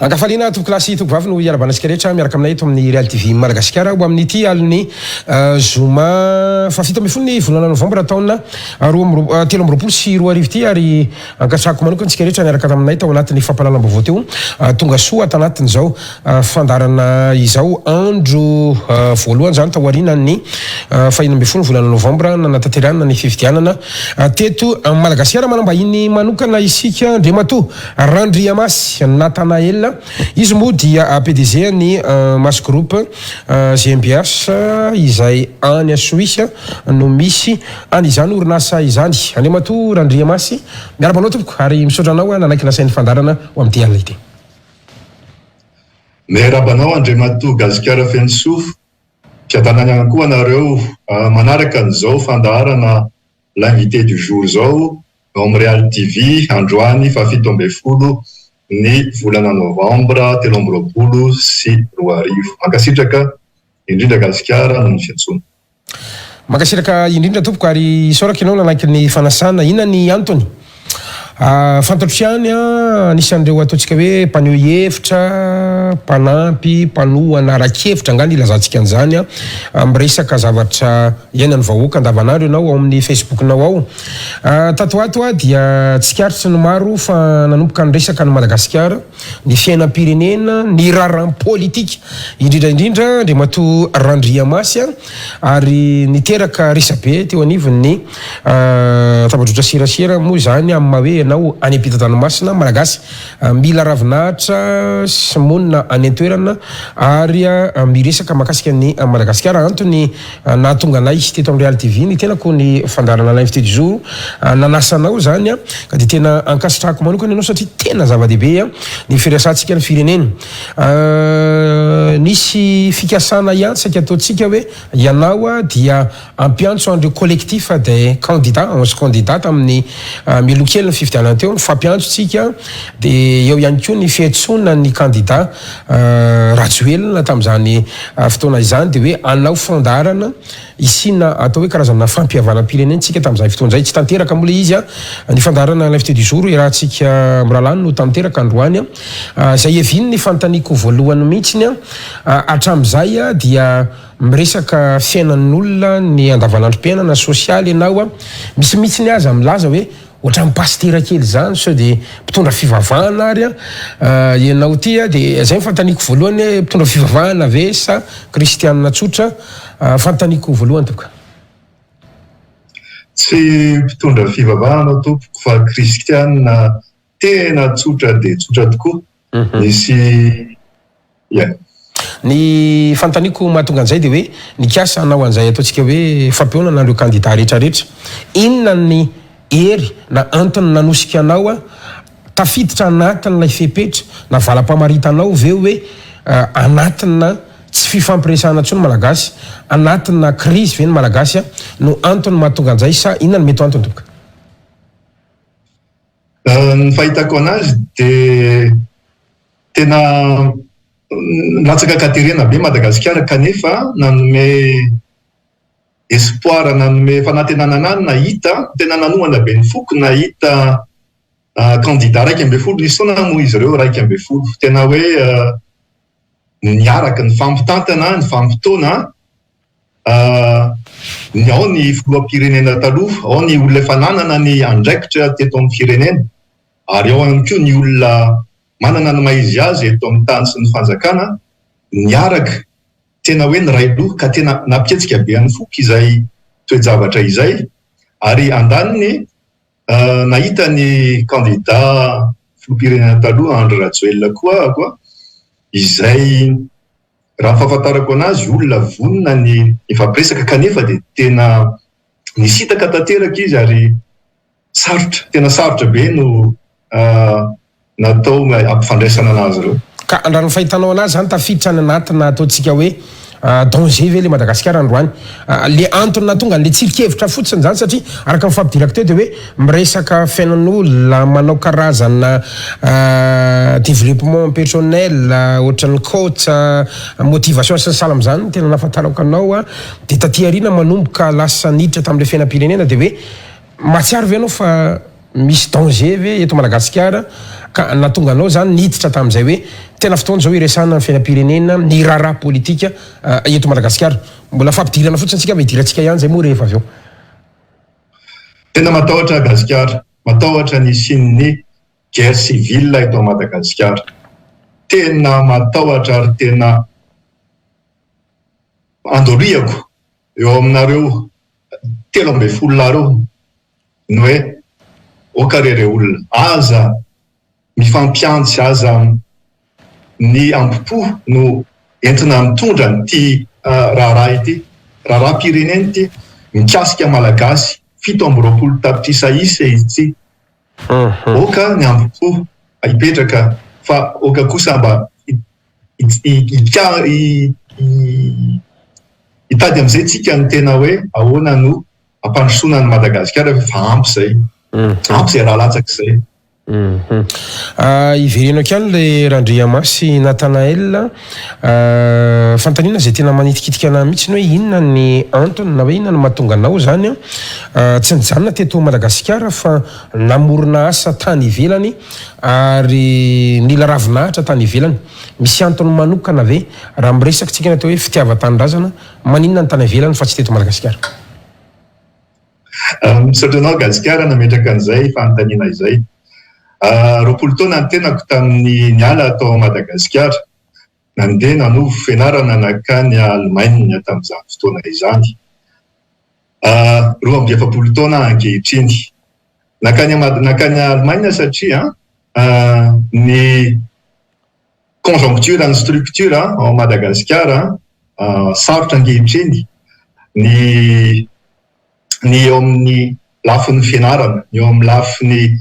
Angafaliana tokolasy tokovavy no iarabanasika rehetra miaraka aminay eto amin'ny Real TV Madagasikara ho amin'ny ity aliny zoma fafito ambin'ny folo ny volana novambra taona 2024 ity ary ankatrako manokana antsika rehetra miaraka aminay tao anatin'ny fampahalalam-baovao teo tonga soa tanatin'izao fandarana izao andro voalohany zany tao aorianan'ny fahina ambin'ny folo volana novambra nanatanterahana ny fifidianana teto Madagasikara manambahiny manokana isika Andriamato Randriamasy Natanael izy moa dia PDG ny Mas Group GmbH izay any Suisse no misy an'izany orinasa izany Andriamato Randriamasy miarabanao tompoko ary misaotra anao nanaiky nasain'ny fandarana ho amin'ity alina ity. Miarabanao Andriamato Gazikara Fensof kiatanany ihany koa anareo manaraka an'izao fandarana l'invité du jour zao amin'ny Real TV androany fafito ambin'ny folo ny volana novambra 2024 makasitraka indrindra Gazikara no ny fiantsona. Makasitraka indrindra tompoko ary isaoraka ianao nanaiky ny fanasana ina ny Antony fantatrihany anisan'ireo ataontsika hoe mpaneho hevitra mpanampy mpanohana arak'hevitra angany ilazantsika an'izany miresaka zavatra iainan'ny vahoaka andavanandro ianao ao amin'ny Facebook-nao ao tatoato dia tsikaritra ny maro fa nanomboka ny resaka ny Madagasikara ny fiainam-pirenena ny raram-politika indrindra Andriamato Randriamasy ary niteraka resabe teo anivon'ny tabadrotra sirasira moa zany amin'ny mahoe nao any ampita-dranomasina malagasy mila ravinahitra sy monina any an-toerana ary miresaka mahakasika ny Madagasikara antony nahatonga anay teto amin'ny Real TV ny tenako ny fandarana l'invité du jour nanasanao zany ka dia tena ankasitrahako manokana ianao satria tena zava-dehibe ny firasantsika ny firenena nisy fikasana iantsaka ataontsika hoe ianao dia ampiantso andreo collectif des candidats 11 candidats amin'ny milokely ny fifidianana teo ny fampiantsotsika dia eo ihany koa ny fiantsona ny candidat rajoelina tamin'izany fotoana izany dia hoe anao fandarana isina atao hoe karazana fampihavanam-pirenentsika tamin'izany fotoan'izay tsy tanteraka mola izy ny fandarana l'invité du jour rahantsika miralany no tanteraka androany zay eviny ny fantaniko voalohany mihitsiny hatramin'izay dia miresaka fiainan'olona ny andavanandrom-piainana sosialy ianao misy mihitsiny aza milaza hoe ohatran'ny pastera kely zany so dia mpitondra fivavahana ary ianao ty dia zay fantaniko voalohany hoe mpitondra fivavahana ve sa kristianina tsotra fantaniko voalohany tokoa. Tsy mpitondra fivavahana tompoko fa kristianina tena tsotra dia tsotra tokoa misy ny fantaniko mahatonga an'izay dia hoe nikasa anao an'izay ataontsika hoe fampiona n'andreo candidat rehetrarehetra inona ny ery na antony nanosika anao tafiditra anatin'ilay fepetra na valam-pamaritanao ve hoe anatina tsy fifampiresahana ntsony malagasy anatina crise ve ny malagasy no antony mahatonga an'izay sa inona ny mety antony tokoa? Ny fahitako anazy dia tena latsaka katerena be Madagasikara kanefa nanome espoir nanome fanantenana nahita tena nanohana be ny foko nahita candidat raiky ambin'ny folo nisy foana moa izy ireo raiky ambin'ny folo tena hoe niaraka ny fampitantana ny fampitoana ny ao ny filoham-pirenena taloha ao ny olona efa nanana ny andraikitra teto amin'ny firenena ary ao ihany koa ny olona manana ny maizy azy eto amin'ny tany sy ny fanjakana niaraka tena hoe ny ray loha ka tena nampiketsika be any foko izay toe-javatra izay ary andaniny nahita ny candidat filoham-pirenena taloha Andry Rajoelina koa izay raha fahafantarako anazy olona vonona ny fampiresaka kanefa dia tena nisitaka tanteraka izy ary tena sarotra be no natao ampifandraisana anazy ireo. Ka raha ny fahitanao anazy zany tafiditra ny anatina ataontsika hoe danger ve le Madagasikara androany le antony nahatonga le tsirikevitra fotsiny zany satria araka ny fampidirako teo dia hoe miresaka fiainan'olona manao karazana développement personnel ohatran'ny coach motivation sy ny salam zany tena nafantarako anao dia taty aoriana manomboka lasa niditra tamin'le fiainam-pirenena dia hoe mahatsiaro ve anao fa misy danger ve eto Madagasikara ka natonga anao zany niditra tamin'izay hoe tena fotoana zao iresana ny fiainam-pirenena ny raharaha politika eto Madagasikara. Mbola fampidirana fotsiny antsika ve idirantsika ihany zay moa rehefa avy eo. Tena matahotra Gasikara, matahotra ny sin'ny guerre civile eto Madagasikara. Tena matahotra ary tena andoriako eo aminareo 13 lareo ny hoe okarere olona aza mifampiantsy aza ny ampipo no entina mitondra nyty raharaha ity raharaha-pirenena ity mikasika malagasy 17 tapitrisa isa izy ity oka ny ampipo hipetraka fa oka kosa mba hitady am'izay tsika ny tena hoe ahoana no ampandrosoana ny Madagasikara fa ampy zay ampy zay raha latsaka zay. Iverenao kany le Randriamasy Nathanael fantanina zay tena manitikitika ana mihitsy hoe inona ny antony na hoe inona no mahatonga anao zany tsy nijanona teto Madagasikara fa namorona asa tany ivelany ary nila ravinahitra tany ivelany. Misy antony manokana ve raha miresaky tsika natao hoe fitiavan-tanindrazana maninona ny tany ivelany fa tsy teto Madagasikara? Misaotra anao Gasikara nametraka an'izay fanontaniana izay. 20 taona ny tenako tamin'ny niala atao Madagasikara. Nandeha nanovo fianarana nakany Allemagne tamin'izany fotoana izany. 27 taona ankehitriny. Nakany Allemagne satria ny conjoncture ny structure ao Madagasikara sarotra ankehitriny ny eo amin'ny lafin'ny fianarana, eo amin'ny lafin'ny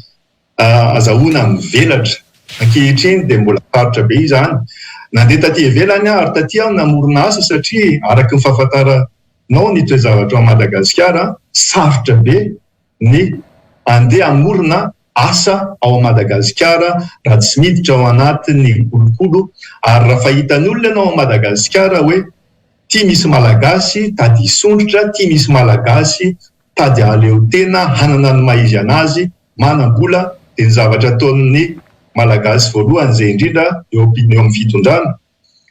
azahoana mivelatra ankehitriny dia mbola sarotra be izany. Nandeha taty ivelany ary taty aho namorona asa satria araky ny fahafantaranao ny toe-javatra ao Madagasikara sarotra be ny andeha amorona asa ao Madagasikara raha tsy miditra ao anatin'ny kolokolo ary raha fahitan'olona ianao ao Madagasikara hoe ty misy malagasy tady hisondrotra, ty misy malagasy tady aleo tena hanana ny maizy anazy manam-bola dia ny zavatra ataon'ny malagasy voalohany izay indrindra eo amin'ny fitondrana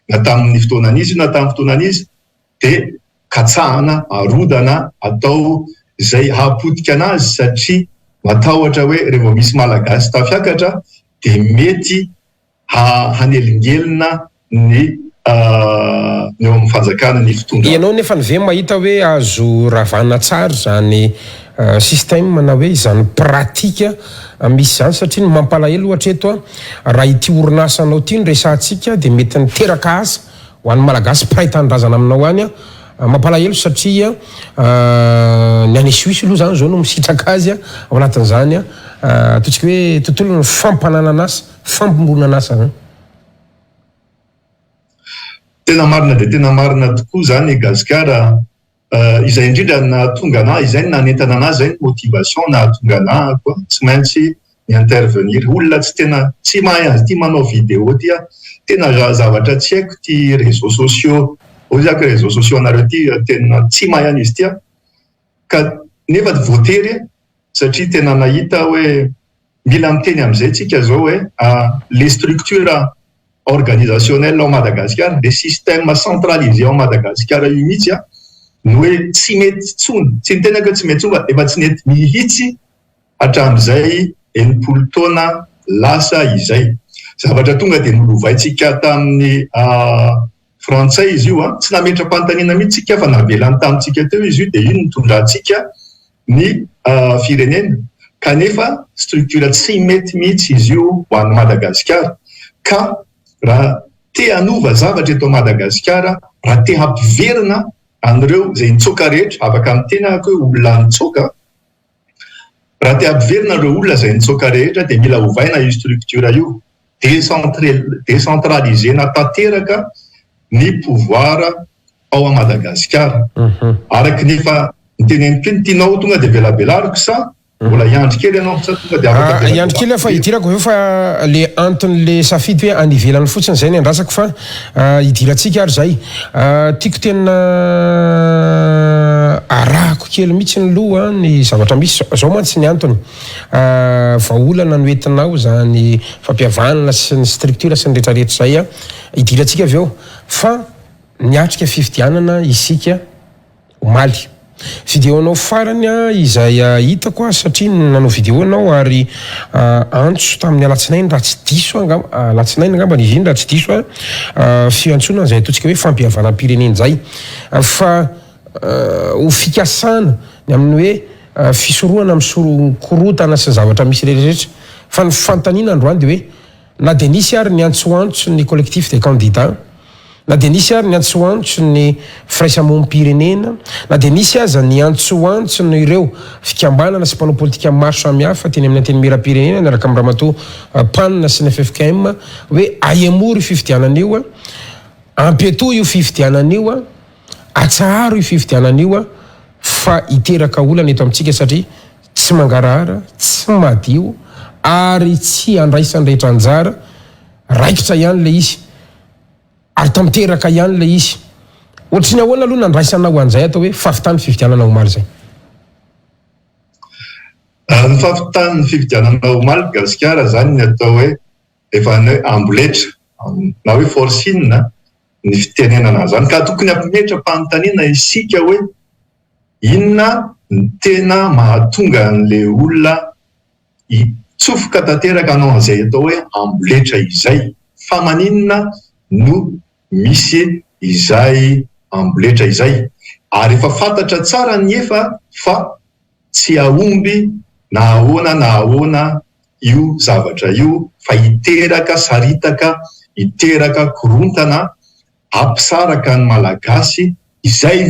na tamin'ny fotoanan'izy na tamin'ny fotoanan'izy dia katsahana arodana atao izay hapotika anazy satria matahotra hoe rehefa misy malagasy tafiakatra dia mety hanelingelina ny eo amin'ny fanjakana ny fitondrana. Ianao nefa ny ve mahita hoe azo ravana tsara zany système na hoe izany pratika misy zany satria ny mampalahelo ohatra eto raha ity orinasa anao ity ny resantsika dia mety niteraka asa ho an'ny malagasy mpiray tanindrazana aminao any mampalahelo satria ny any Suisse aloha zany zao no misitraka azy ao anatin'izany ataontsika hoe tontolo ny fampananana asa fampimoronana asa. Tena marina dia tena marina tokoa zany Gasikara. Izay indrindra nahatonga anahy izay no nanentana anahy izay ny motivation nahatonga anahy koa tsy maintsy intervenir. Olona tsy tena tsy mahay azy ity manao vidéo ty tena zavatra tsy haiko ty réseaux sociaux ozaka réseaux sociaux anareo ty tena tsy mahay an'izy ty ka nefa voatery satria tena nahita hoe mila miteny amin'izay tsika zao hoe les structures organisationnelles ao Madagasikara, les systèmes centralisés ao Madagasikara io mihitsy no hoe tsy mety tsony, tsy nitena ka tsy mety tsony efa tsy nety mihitsy hatramin'izay 80 taona lasa izay. Zavatra tonga dia nolovaitsika tamin'ny frantsay izy io tsy nametra-panontaniana mihitsy tsika fa navelany tamintsika teo izy io dia ino nitondrantsika ny firenena kanefa structure tsy mety mihitsy izy io ho an'ny Madagasikara ka raha te hanova zavatra eto Madagasikara raha te hampiverina an'ireo izay nitsoka rehetra afaka amin'ny tena hoe olona nitsoka raha te hampiverina ireo olona izay nitsoka rehetra dia mila hovaina io structure io décentralisena tanteraka ny pouvoir ao Madagasikara araky nefa niteneniko ny tianao tonga dia velabelariko sa mbola iandry kely ianao sa tonga dia afaka iandry kely fa hidirako eo fa le anton'le safidy hoe anivelany fotsiny zay ny andrasako fa hidirantsika ary zay tiako tena arahako kely mihitsy ny loha ny zavatra misy zao mantsy ny antony vaolana no entinao zany fampiavana sy ny structure sy ny rehetrarehetra zay idirantsika avy eo fa niatrika fifidianana isika omaly vidéonao farany izay hitako satria nanao vidéonao ary antso tamin'ny alatsinainy raha tsy diso alatsinainy angamba izy iny raha tsy diso fiantsonana zay ataontsika hoe fampihavana pireneny zay fa ho fikasana ny amin'ny hoe fisorohana misoronkorotana sy zavatra misy rehetrarehetra fa ny fantaniana androany de hoe na de nisy ary ny antsoantso ny collectif des candidats na de nisy ary ny antsoantso ny firaisamonim-pirenena na de nisy aza ny antsoantso ny ireo fikambanana sy mpanao politika maro samihafa teny amin'ny anteny miram-pirenena niaraka amin'ny ramatoa panina sy ny FFKM hoe aiamory io fifidianan'io ampiato io fifidianan'io atsaharo io fifidianan'io fa iteraka olana eto amintsika satria tsy mangarahara tsy madio ary tsy andraisany rehetra anjara raikitra ihany le izy ary tamiteraka ihany le izy ohatriny ahoana aloha nandraisanao an'izay atao hoe fafitany fifidianana omaly zay ny fafitany fifidianana omaly gasikara zany ny atao hoe efa ny amboletra na hoe forcine ny fitenenana zany ka tokony ampimetra-panontaniana isika hoe inona ny tena mahatonga an'le olona tsofoka tanteraka anao an'izay atao hoe amboletra izay fa maninona no misy izay amboletra izay ary efa fantatra tsara ny efa fa tsy ahomby na ahoana io zavatra io fa iteraka saritaka iteraka korontana ampisaraka ny malagasy izay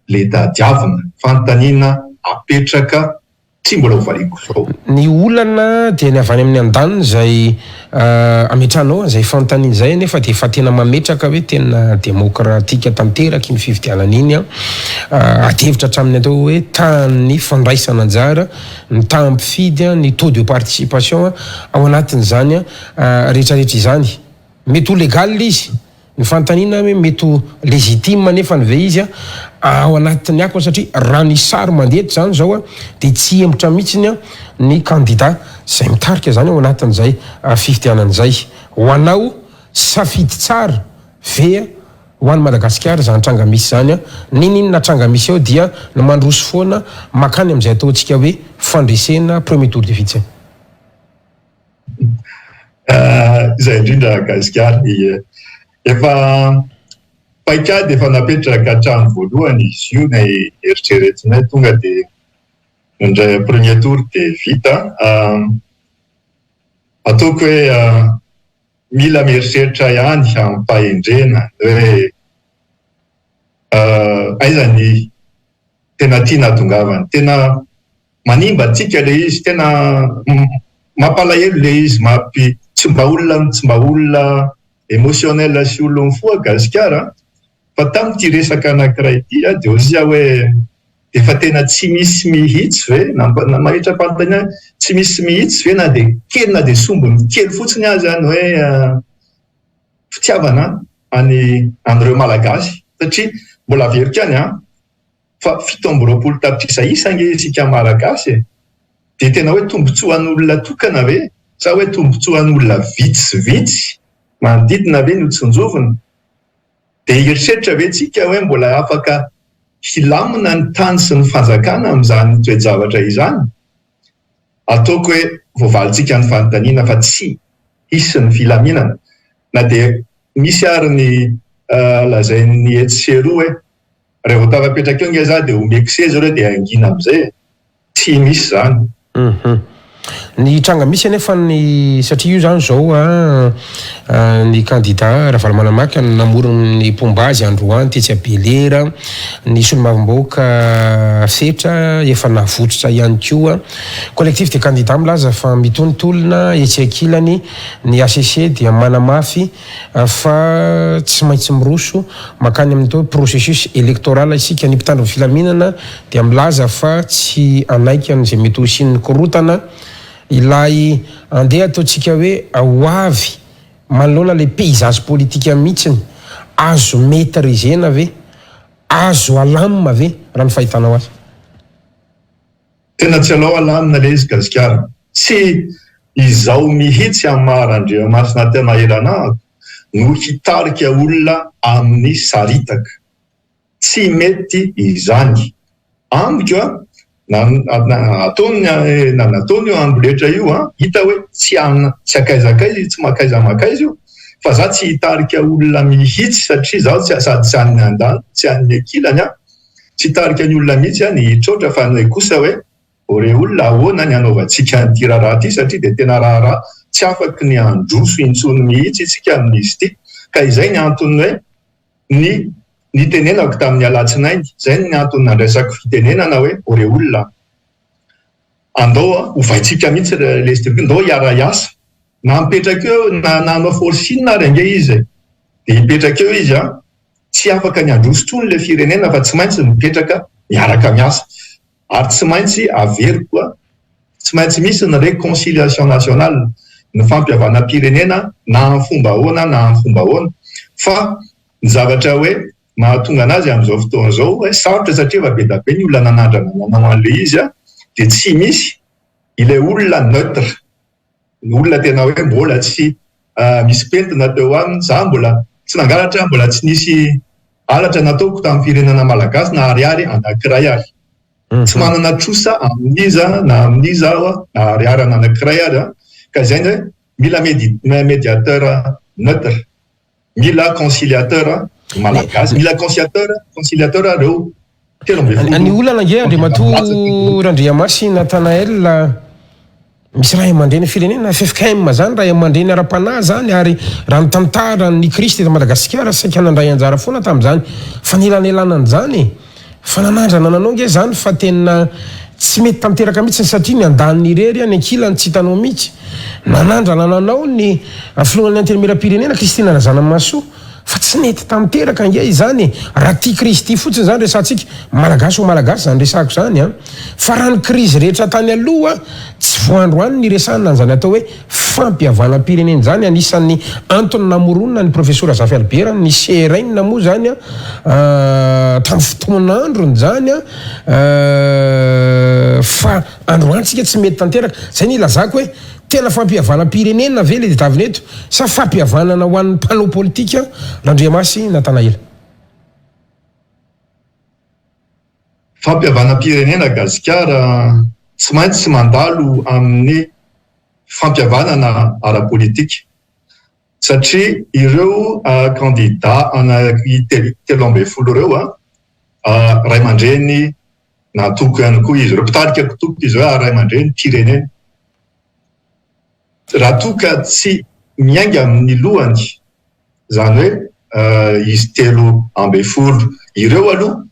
le dadiavina fantaniana apetraka tsy mbola hovariako zao ny olana dia ny avy any amin'ny andaniny zay ametranao zay fanontaniana zay nefa dia efa tena mametraka hoe tena demokratika tanteraka iny fifidianana iny atevitra hatramin'ny atao hoe tany fandraisana anjara ny tampifidy ny taux de participation ao anatin'izany rehetrarehetra izany mety ho legal izy ny fanontaniana hoe mety ho légitime nefa ny ve izy ao anatin'ny ako satria raha ny sary mandehitra zany zao dia tsy hembotra mihitsiny ny candidat zay mitarika zany ao anatin'izay fifidianan'izay ho anao safidy tsara ve ho an'ny Madagasikara zany tranga misy zany ninina tranga misy ao dia no mandroso foana makany amin'izay ataontsika hoe fandresena premier tour de vite izay indrindra Gasikara efa paikady efa napetraka hatrany voalohany izy io ny eritreretinay tonga dia indray premier tour dia vita ataoko hoe mila mieritreritra ihany ampahendrena hoe aiza ny tena tiana tongavany tena manimba antsika le izy tena mampalahelo le izy tsy mba olona émotionnel sy olona mifoa Gasikara fa tamin'ity resaka anankiray ity dia ozia hoe efa tena tsy misy mihitsy ve mahitra pantania tsy misy mihitsy ve na dia kely na dia sombony kely fotsiny azy any hoe fitiavana an'ireo malagasy satria mbola averika any fa 17 tapitrisa isange isika malagasy dia tena hoe tombontsoan'olona tokana ve sa hoe tombontsoan'olona vitsivitsy manodidina ve no tsonjovina dia eritreritra ve tsika hoe mbola afaka hilamina ny tany sy ny fanjakana amin'izany toejavatra izany ataoko hoe voavalintsika ny fanontaniana fa tsy hisy ny filaminana na dia misy ary ny lazain'ny etseroa hoe rehefa tafapetraka eo nge za dia omeko seza reo dia angina amin'izay tsy misy zany ny tranga misy anefa ny satria io zany zao ny candidat Ravalomanamaka namorony ny pombazy androany tetsy Abelera ny solomavamboaka fetra efa navotritra ihany koa collectif de candidat milaza fa mitontolona etsy ankilany ny ACC dia manamafy fa tsy maintsy miroso makany amin'ny to processus électoral isika ny mpitandro filaminana dia milaza fa tsy anaiky an'izay mety ho sin'ny korotana ilay andeha ataontsika hoe ho avy manoloana le paysage politika mihitsiny azo maîtrisena ve azo alamina ve raha ny fahitanao azy. Tena tsy alao alamina le izy gasikara. Tsy izao mihitsy amin'ny Maharandriamasina tena elanahako no hitarika olona amin'ny saritaka. Tsy mety izany. Amiko nataony io amboletra io hita hoe tsy akaizakaiza, tsy makaizamakaiza io. Fa za tsy hitarika olona mihitsy satria zaho sady tsy han'ny andany, tsy han'ny akilany tsy hitarika ny olona mihitsy ny hitrotra fa ny kosa hoe ore olona ahoana ny anaovantsika an'ity raha ity satria dia tena raha tsy afaky ny androso intsony mihitsy isika amin'izy ity. Ka izay ny antony hoe ny tenenako tamin'ny alatsinainy, izay ny antony nandraisako fitenenana hoe ore olona andao hovaitsika mihitsy lesitiko, ndao hiara iasa. Na mipetraka eo na nanao forcine ary ange izy dia hipetraka eo izy tsy afaka ny androso tsony le firenena fa tsy maintsy mipetraka miaraka miasa ary tsy maintsy avery koa, tsy maintsy misy ny réconciliation nationale, ny fampiavana pirenena na amin'ny fomba ahoana na amin'ny fomba ahoana. Fa ny zavatra hoe mahatonga anazy amin'izao fotoana izao sarotra satria efa be da be ny olona nanandrana nanao an'le izy dia tsy misy ilay olona neutre, ny olona tena hoe mbola tsy misy pentina teo aminy. Za mbola tsy nangalatra, mbola tsy nisy alatra nataoko tamin'ny firenena malagasy na ariary anankiray ary. Tsy manana trosa amin'iza na amin'iza aho na ariary anankiray ary ka izay hoe mila médiateur neutre, mila conciliateur malagasy, mila conciliateur reo telo amby folo. Ny olana nge Andriamatoa Randriamasina Nathanael misy raha aman-dreny firenena FFKM zany, raha aman-dreny ara-panahy zany ary raha mitantara ny Kristy eto Madagasikara saika nandray anjara foana tamin'izany fa nilanelana an'izany fa nanandrana nanao nge zany fa tena tsy mety tamteraka mihitsy satria ny andaniny irery ny ankilany tsy hitanao mihitsy. Nanandrana nanao ny filohan'ny antenimieram-pirenena Kristina Razanamahasoa fa tsy mety tamteraka nge izany raha tia Kristy fotsiny zany resantsika malagasy ho malagasy zany resako zany fa raha ny krizy rehetra tany aloha tsy voandroany ny resana zany atao hoe fampiavana pirenena zany. Anisan'ny antony namoronina ny professeur Zafy Albert ny CRN moa zany tamin'ny fotoan'androny zany fa androantsika tsy mety tanteraka. Zay ny ilazako hoe tena fampiavana pirenena ve le ditavina eto sa fampiavanana ho an'ny mpanao politika Randriamasy Nathanael? Fampiavana pirenena gasikara tsy maintsy mandalo amin'ny fampiavanana ara-politika satria ireo candidat anaky telo amby folo ireo ray aman-dreny natoko ihany koa izy ireo, mpitarika toko izy hoe ray aman-dreny pirenena. Raha toka tsy miainga amin'ny lohany zany hoe izy telo amby folo ireo aloha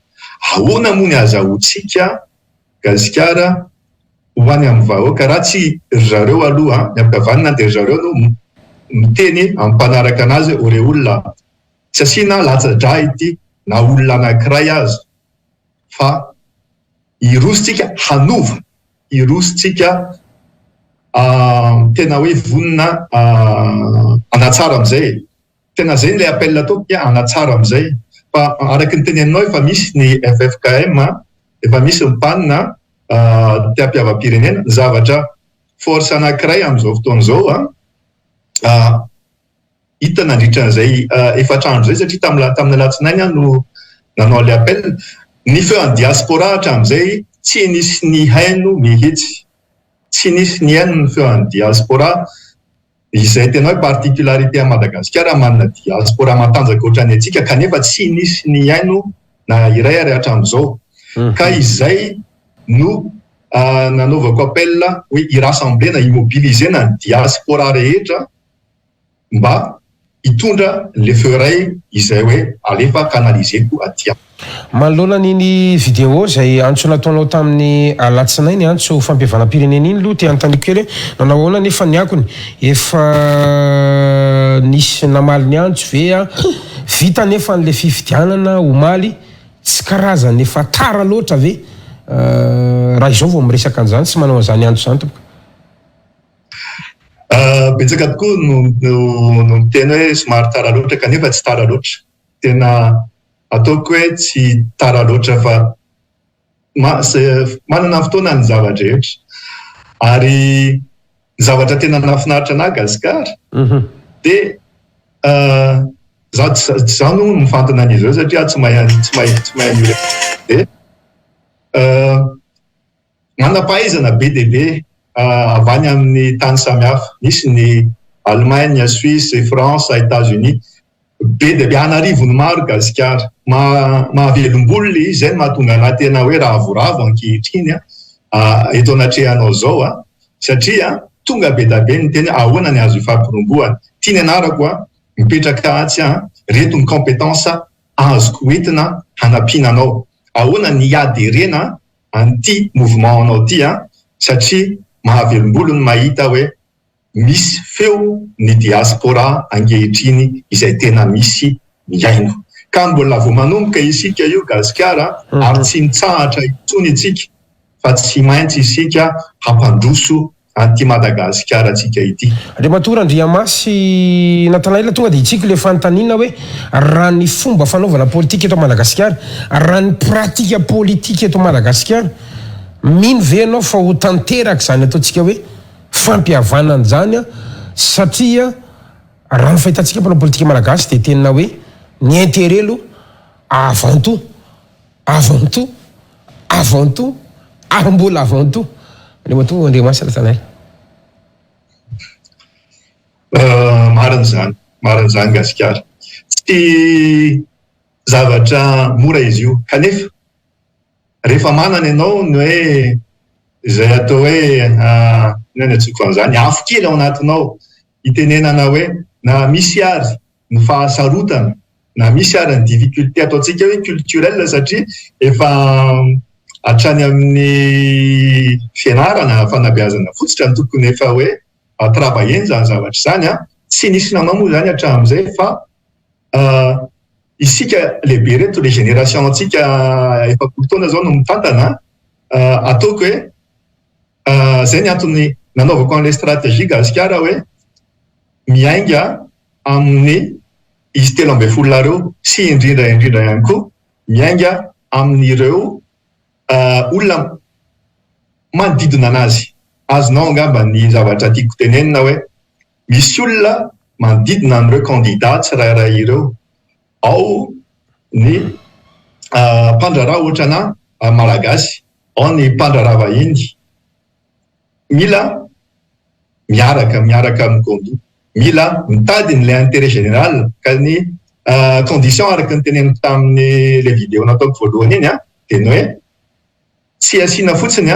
ahoana moa ny azahoantsika gasikara ho any amin'ny vahoaka raha tsy zareo aloha ny ampiavanana dia zareo no miteny amin'ny mpanaraka anazy ore olona tsy asiana latsa-dra ity na olona anankiray azy fa irositsika hanova, irositsika tena hoe vonina anatsara amin'izay. Tena zay ilay appel ataoko anatsara amin'izay. Fa araky ny teneninao efa misy ny FFKM, efa misy mpanina tiam-piava-pirenena, ny zavatra force anankiray amin'izao fotoana izao hita nandritra an'izay efatrandro zay satria tamin'ny alatsinainy no nanao le appel. Ny feo any diaspora hatramin'izay tsy nisy ny haino mihitsy, tsy nisy ny haino ny feo any diaspora. Izay tena hoe particularité a Madagasikara manana diaspora matanjaka ohatrany antsika kanefa tsy nisy ny haino na iray ary hatramin'izao. Ka izay no nanaovako appel hoe irassemblena, immobilisena ny diaspora rehetra mba hitondra le feu ray izay hoe alefa canaliseko aty. Manoloana niny vidéo zay antso nataonao tamin'ny alatsinainy antso fampiavana-pirenena iny aloha te anontaniako kely nanao ahoana nefa ny akony efa nisy namaly ny antso ve vita nefa n'le fifidianana omaly tsy karazany efa tara loatra ve raha izao vao miresaka an'izany sy manao an'izany antso zany tompoko? Betsaka tokoa no miteny hoe somary tara loatra kanefa tsy tara loatra. Tena ataoko hoe tsy tara loatra fa manana fotoana ny zavatra rehetra ary zavatra tena nafinaritra anahy Gasikara dia zaho no mifantana an'izy ireo satria tsy mahay an'io dia manam-pahaizana be dia be avy any amin'ny tany samihafa, misy ny Allemagne, Suisse, France, États-Unis, be dia be anarivony maro Gasikara, mahavelom-bolona izy, izay mahatonga anahy tena hoe ravoravo ankehitriny eto anatrehanao zao satria tonga be da be ny teny ahoana ny azo ifampiromboana. Tia ny anarako mipetraka atsy reto ny compétence azoko entina hanampiana anao, ahoana ny aderena an'ity mouvement anao ty satria mahavelom-bolo ny mahita hoe misy feo ny diaspora ankehitriny izay tena misy miaino, ka mbola vao manomboka isika io Gasikara ary tsy mitsahatra itsony itsika fa tsy maintsy isika hampandroso anty Madagasikara atsika ity. Andriamatora Andriamasy Natanaela, tonga dia itsika le fanontaniana hoe raha ny fomba fanaovana politika eto Madagasikara, raha ny pratika politika eto Madagasikara, mino ve ianao fa ho tanteraka izany ataontsika hoe fampihavanana izany satria raha ny fahitantsika mpanao politika malagasy dia tena hoe ny intérêt aloha avant tout, mbola avant tout. Andriamasy Natanaela. Marina izany Gasikara, tsy zavatra mora izy io, kanefa rehefa manana ianao ny hoe izay atao hoe neny atsoko an'izany afo kely ao anatinao itenenana hoe na misy ary ny fahasarotana na misy ary ny difficulté ataontsika hoe culturel satria efa hatrany amin'ny fianarana fanabeazana fotsitra ny tokony efa hoe travailler zany zavatra izany tsy nisy namana moa zany hatramin'izay fa isika lehibe reto le génération antsika efapolo taona zao no mifantana ataoko hoe zay ny antony nanaovako an'ilay stratégie Gasikara hoe miainga amin'ny izy 13 areo sy indrindra ihany koa miainga amin'ireo olona manodidina anazy. Azonao angamba ny zavatra tiako tenenina hoe misy olona manodidina amin'ireo candidat tsirairay ireo, ao ny mpandraraha ohatra na malagasy, ao ny mpandraraha vahiny, mila miaraka amin'ny kondo, mila mitady n'ilay intérêt général, ka ny condition araka ny teneniko tamin'ny le vidéo nataoko voalohany iny dia ny hoe tsy asiana fotsiny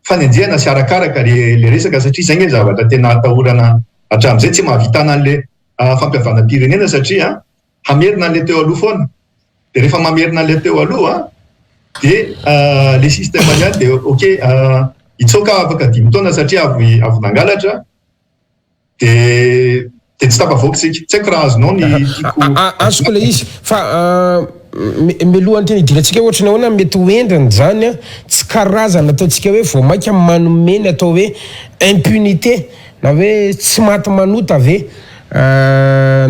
fanenjehana sy arakaraka le resaka satria izay ny zavatra tena atahorana hatramin'izay tsy mahavitana an'le fampihavanam-pirenena satria hamerina an'le teo aloha foana, dia rehefa mamerina an'le teo aloha dia le système any dia ok itsoka afaka 10 taona satria avy nangalatra dia tsy tapavoaka isika, tsy haiko raha azonao ny azoko le izy fa milohany teny idirantsika ohatra ny ahoana mety ho endriny zany tsy karazana ataontsika hoe vao maika manomeny atao hoe impunité na hoe tsy maty manota ve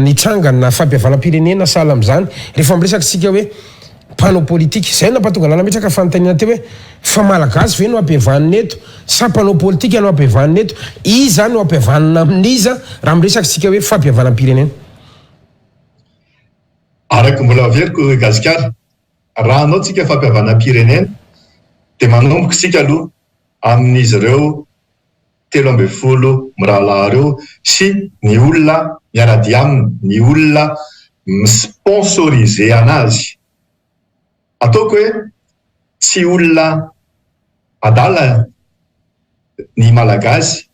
nitrangana fampihavanam-pirenena sahala amin'izany rehefa miresaka tsika hoe mpanao politika izay nampatonga nanametraka fanontaniana teo hoe fa malagasy ve no ampihavanina eto sa mpanao politika no ampihavanina eto, iza no ampihavanina amin'iza raha miresaka tsika hoe fampihavanam-pirenena. Araka mbola averiko Gasikara, raha anao tsika fampihavanam-pirenena dia manomboka sika aloha amin'izy ireo 13 mirahalahy ireo sy ny olona miarady aminy, ny olona misponsorize anazy. Ataoko hoe tsy olona adala ny malagasy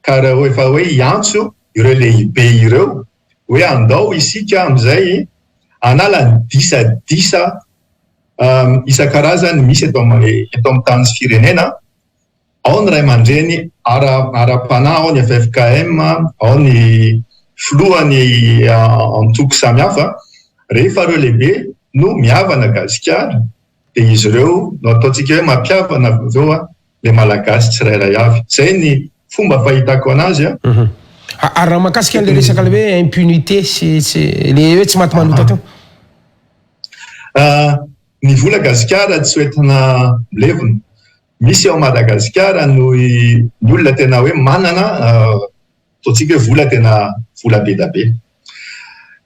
ka raha efa hoe hiantso ireo lehibe ireo hoe andao isika amin'izay anala ny disadisa isan-karazany misy eto amin'ny tany sy firenena, ao ny ray aman-dreny ara-panahy, ao ny FFKM, ao ny filohany antoko samihafa, rehefa ireo lehibe no mihavana Gasikara dia izy ireo no ataontsika hoe mampihavana aveo le malagasy tsirairay avy. Zay ny fomba fahitako anazy ary raha mahakasika an'le resaka le hoe impunité le hoe tsy maty manota teo ny vola gasikara tsy hoentina levina. Misy ao Madagasikara ny olona tena hoe manana ataontsika hoe vola tena vola be da be.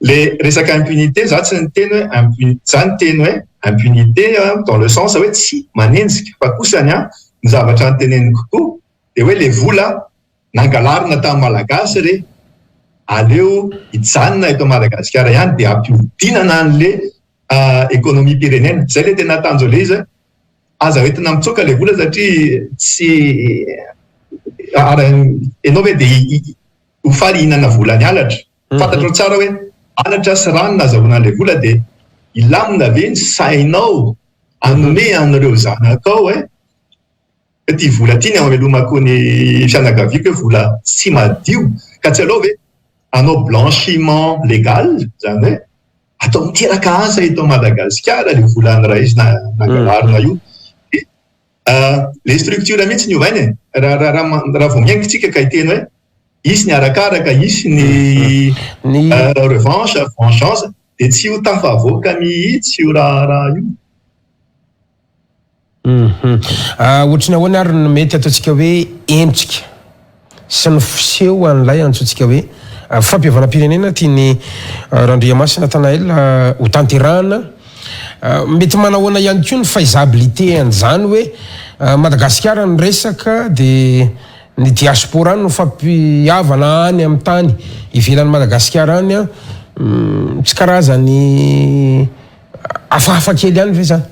Le resaka impunité, za tsy niteny hoe za niteny hoe impunité dans le sens hoe tsy manenjika, fa kosany ny zavatra niteneniko koa de hoe le vola nangalarina tamin'ny malagasy re aleo hijanona eto Madagasikara ihany de ampihodinana an'le économie pirenena. Zay le tena tanjo le izy aza hoentina mitsoka le vola satria tsy enao hoe de ho faly hihinana vola ny alatra. Fantatro tsara hoe alatra sy rano nazahoana le vola de ilamina ve ny sainao anome an'ireo zanakao ty vola ty ny amelomako ny fianakaviako hoe vola tsy madio, ka tsy alao ve anao blanchiment légal, zany hoe atao miteraka asa eto Madagasikara le vola ny raha izy nangalarina io. Le structure mihitsy ny ovainy raha vao miaingotsika ka hiteny hoe isy ny arakaraka, isy ny revanche, vengeance, de tsy ho tafavoaka mihitsy io raha io. Ohatrany ahoana ary no mety ataontsika hoe endrika sy ny fiseho an'ilay antsointsika hoe fampihavanam-pirenena tiany Randriamasina Nathanael ho tanterahana, mety manahoana ihany koa ny faisabilité an'izany hoe Madagasikara ny resaka de ny diaspora no fampihavana any amin'ny tany ivelan'ny Madagasikara any tsy karazany hafahafa kely ihany ve zany?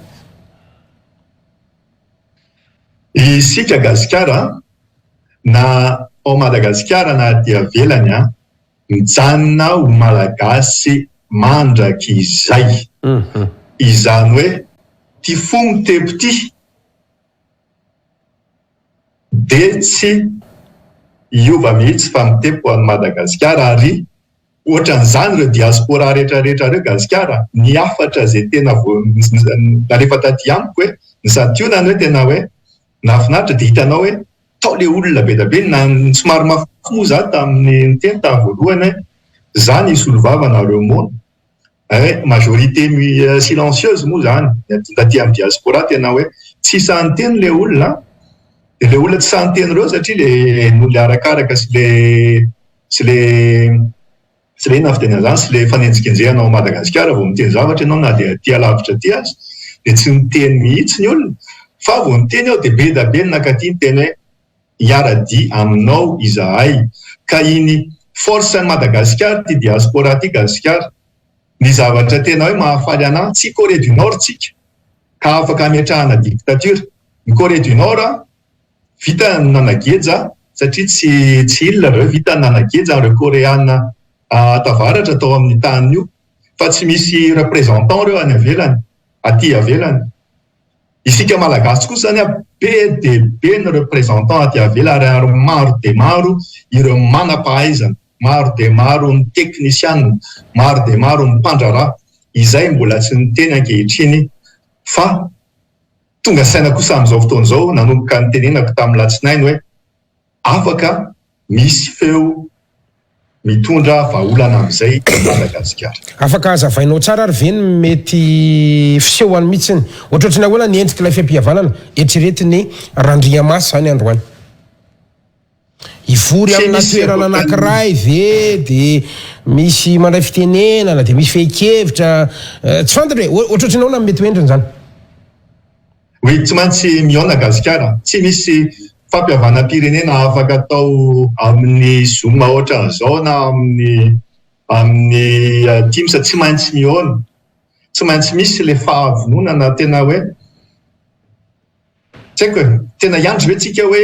Isika Gasikara na ao Madagasikara na dia velany mijanona ho malagasy mandraky izay. Izany hoe ty fomba tepity de tsy iova mihitsy fa mitepo an'i Madagasikara ary ohatran'izany ireo diaspora rehetrarehetra reo Gasikara niafatra zay tena rehefa taty amiko hoe ny santionany hoe tena hoe nafinaritra de hitanao hoe tao le olona be da be somary mafy moa za tamin'ny teny tamin'ny voalohany za nisy olovavana reo mona majorité silencieuse moa zany taty amin'ny diaspora tena hoe tsy santeny le olona de le olona tsy santeny reo satria le n'olona arakaraka sy le ina fitena zany sy le fanenjikenjehanao Madagasikara vao miteny zavatra ianao na de aty alavitra aty azy de tsy miteny mihitsy ny olona fa vao miteny ao de be da be nakaty ny teny hoe hiara-dia aminao izahay, ka iny force ny Madagasikara ty diaspora ty Gasikara ny zavatra tena hoe mahafaly anahy tsy Corée du Nord tsika ka afaka ametrahana dictature. Ny Corée du Nord vita nanageja satria tsy ilona reo vita nanageja reo Coréana tavaratra tao amin'ny tany io fa tsy misy représentant reo any avelany aty avelany. Isika malagasy kosa zany be de be ny représentant aty avelany ary maro de maro ireo manam-pahaizana, maro de maro ny teknisianina, maro de maro ny mpandraraha, izay mbola tsy niteny ankehitriny fa tonga saina kosa amin'izao fotoan'izao nanomboka ny tenenako tamin'ny latsinainy hoe afaka misy feo mitondra vahaolana amin'izay Madagasikara. Afaka azavainao tsara ary ve ny mety fisehoany mihitsiny ohatrohatrany ahoana ny endrika ilay fiam-pihavanana eritreretiny Randriamasina zany androany ivory amina toerana anankiray ve de misy mandray fitenenana de misy fehi-kevitra tsy fantatra hoe ohatrohatrany ahoana mety ho endriny zany? Oui, tsy maintsy mihaona Gasikara, tsy misy fampihavanam-pirenena afaka atao amin'ny zoma ohatran'izao na amin'ny Teams, tsy maintsy mihaona, tsy maintsy misy le fahavononana tena hoe tsy haiko hoe tena iandry hoe tsika hoe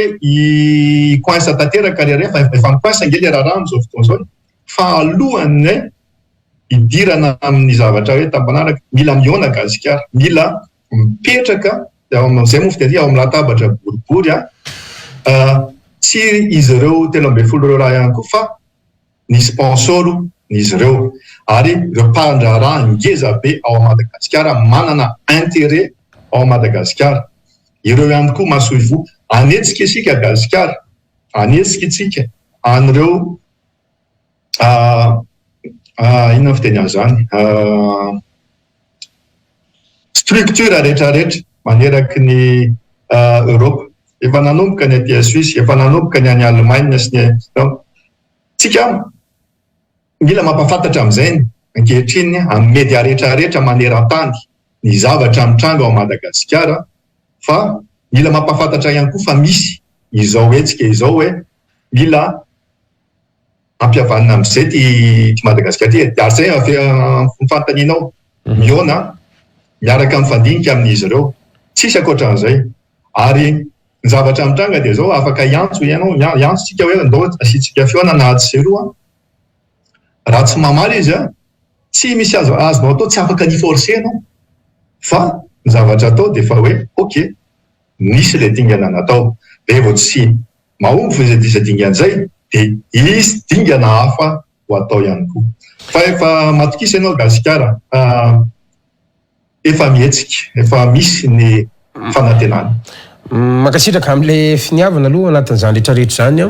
coince tanteraka efa micoince angely raharaha amin'izao fotoan'izao fa alohany hoe hidirana amin'ny zavatra hoe tampanaraka mila mihaona Gasikara, mila mipetraka zay moa fiteria ao amin'ny latabatra boribory tsy izy ireo 13 ireo raha ihany koa fa ny sponsor n'izy ireo ary ireo mpandraraha ngeza be ao Madagasikara manana intérêt ao Madagasikara. Ireo ihany koa mahasoa ivo anetsika isika Gasikara, anetsika itsika an'ireo inona fiteny zany structura rehetrarehetra maneraky ny Europe, efa nanomboka ny aty Suisse, efa nanomboka ny any Allemagne sy ny tsika mila mampafantatra amin'izay ankehitriny amin'ny media rehetrarehetra maneran-tany ny zavatra mitranga ao Madagasikara, fa mila mampafantatra ihany koa fa misy izao etsika izao hoe mila ampiavanana amin'izay ty Madagasikara ty. Ary zay fantaninao miona miaraka amin'ny fandinika amin'izy ireo, tsisy ankoatran'izay. Ary ny zavatra mitranga dia zao afaka iantso ianao, iantso tsika hoe ndao asitsika fiona na atsy zeroa, raha tsy mamaly izy tsy misy azonao atao, tsy afaka ny forcenao, fa ny zavatra atao dia fa hoe ok, nisy ilay dingana natao, dia vao tsy mahomby fizadisa dingan'izay dia izy dingana hafa ho atao ihany koa. Fa efa matokisa ianao Gasikara, efa mihetsika, efa misy ny fanantenana. Makasitraka amin'ilay finiavana aloha anatin'izany rehetrarehetra zany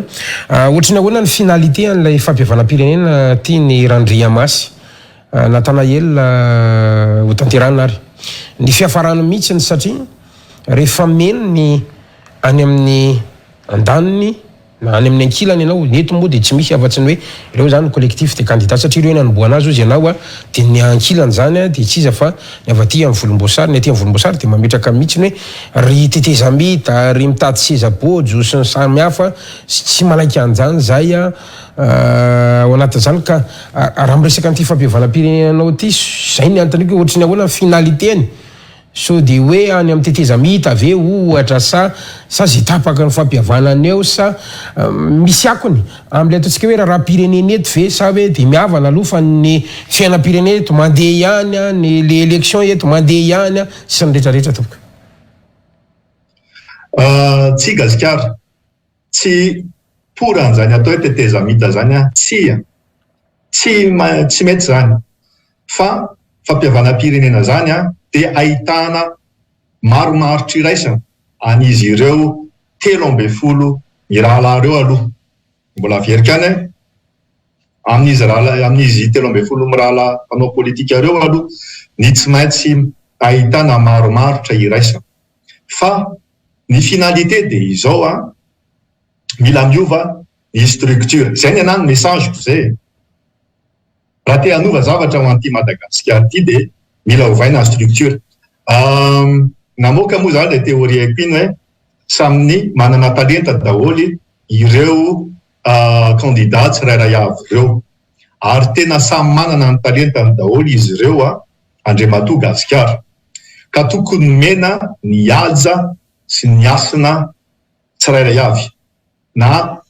ohatrany ahoana ny finalité an'ilay fampiavanam-pirenena tiany Randriamasy Natanael ho tanterana ary ny fiafarany mihitsy satria rehefa meno ny any amin'ny andaniny na any amin'ny ankilany ianao neto moa dia tsy misy afa-tsy ny hoe ireo zany collectif de candidat satria ireo nanomboana azy ozy ianao dia ny ankilany zany dia tsy iza fa ny avy aty amin'ny volomboasary, ny aty amin'ny volomboasary dia mametraka mihitsy ny hoe ry tetezamita, ry mitady sezabojo sy ny samihafa sy tsy malaiky an'izany zay ao anatin'izany. Ka raha miresaka an'ity fampiavanam-pirenenanao ity, zay ny antoniko hoe ohatrany ahoana ny finalitény. So dia hoe any amin'ny tetezamita ve ohatra sa zay tapaka ny fampiavanana eo sa misy akony amin'ilay ataontsika hoe raha-pirenena eto ve sa hoe dia miavana aloha fa ny fiainam-pirenena eto mandeha ihany, ny le élection eto mandeha ihany sy ny rehetrarehetra tompoko. Tsy Gasikara, tsy poran'izany atao hoe tetezamita zany tsy mety zany, fa fampiavanam-pirenena zany dia ahitana maromaro triraisana an'izy ireo 13 mirahalahy ireo aloha. Mbola verikany amin'izy 13 mirahalahy mpanao politika ireo aloha ny tsy maintsy ahitana maromaro trahiraisana. Fa ny finalité dia izao mila miova ny structure. Zay ny anany messageko zay. Raha te hanova zavatra ho an'ity Madagasikara ity dia mila ovaina ny structure. Namoaka moa zany ilay teoriako iny hoe saminy manana talenta daholy ireo candidat tsirairay avy ireo, ary tena samy manana ny talenta daholy izy ireo andriamatoa Gasikara, ka tokony mena ny haja sy ny asina tsirairay avy, na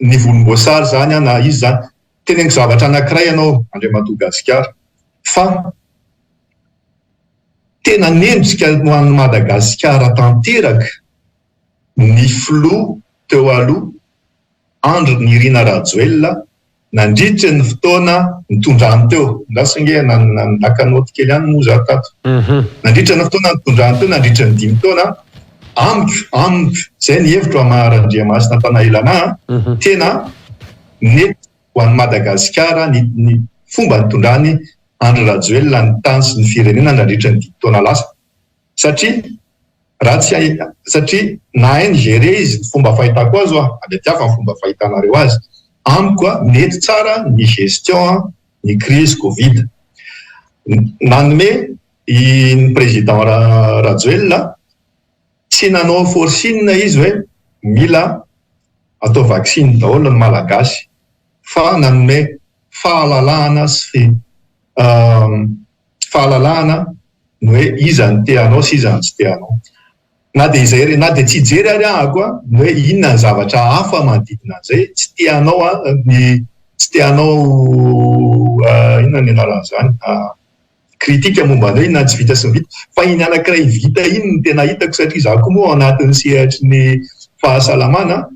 ny volomboasary zany na izy zany. Teneniko zavatra anankiray ianao andriamatoa Gasikara, fa tena nendrika ho an'ny Madagasikara tanteraka ny filoha teo aloha Andry Nirina Rajoelina nandritra ny fotoana nitondrany teo. Ndasinge nakanoty kely ihany moa za tato. Nandritra ny fotoana nitondrany teo, nandritra ny 5 taona amiko zay ny hevitro Randriamasy Natanael anahy, tena nety ho an'ny Madagasikara ny fomba nitondrany Andry Rajoelina ny tany sy ny firenena nandritra ny 10 taona lasa, satria nahay ny gérer izy ny fomba fahitako azy avy aty hafa ny fomba fahitanareo azy, amiko nety tsara ny gestion ny crise Covid. Nanome ny président Rajoelina tsy nanao forcing izy hoe mila atao vaccine daholo ny malagasy, fa nanome fahalalahana sy fahalalahana ny hoe iza ny teanao sy iza ny tsy teanao. Na dia tsy jery ary ahako ny hoe inona ny zavatra hafa manodidina an'izay, tsy teanao inona ny anaran'izany kritika momba an'io, inona tsy vita sy ny vita, fa iny anankiray vita iny ny tena hitako, satria za koa moa anatin'ny sehatry ny fahasalamana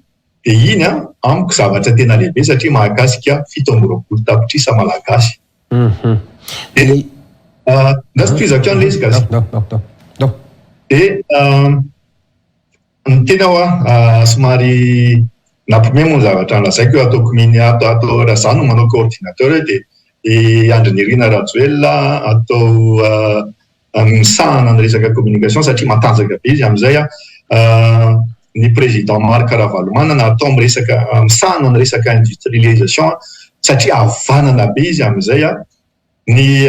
dia iny amiko zavatra tena lehibe, satria mahakasika 17 tapitrisa malagasy. Nasitrizako ihany lesika azy. Dia ny tena somary nampime moa ny zavatra nolazaiko hoe ataoko atao raha zany no manao coordinateur dia Andry Nirina Rajoelina atao misahana ny resaka communication satria matanjaka be izy am'izay ny président Marc Ravalomanana atao miresaka misahana ny resaka industrialisation satria avanana be izy am'izay ny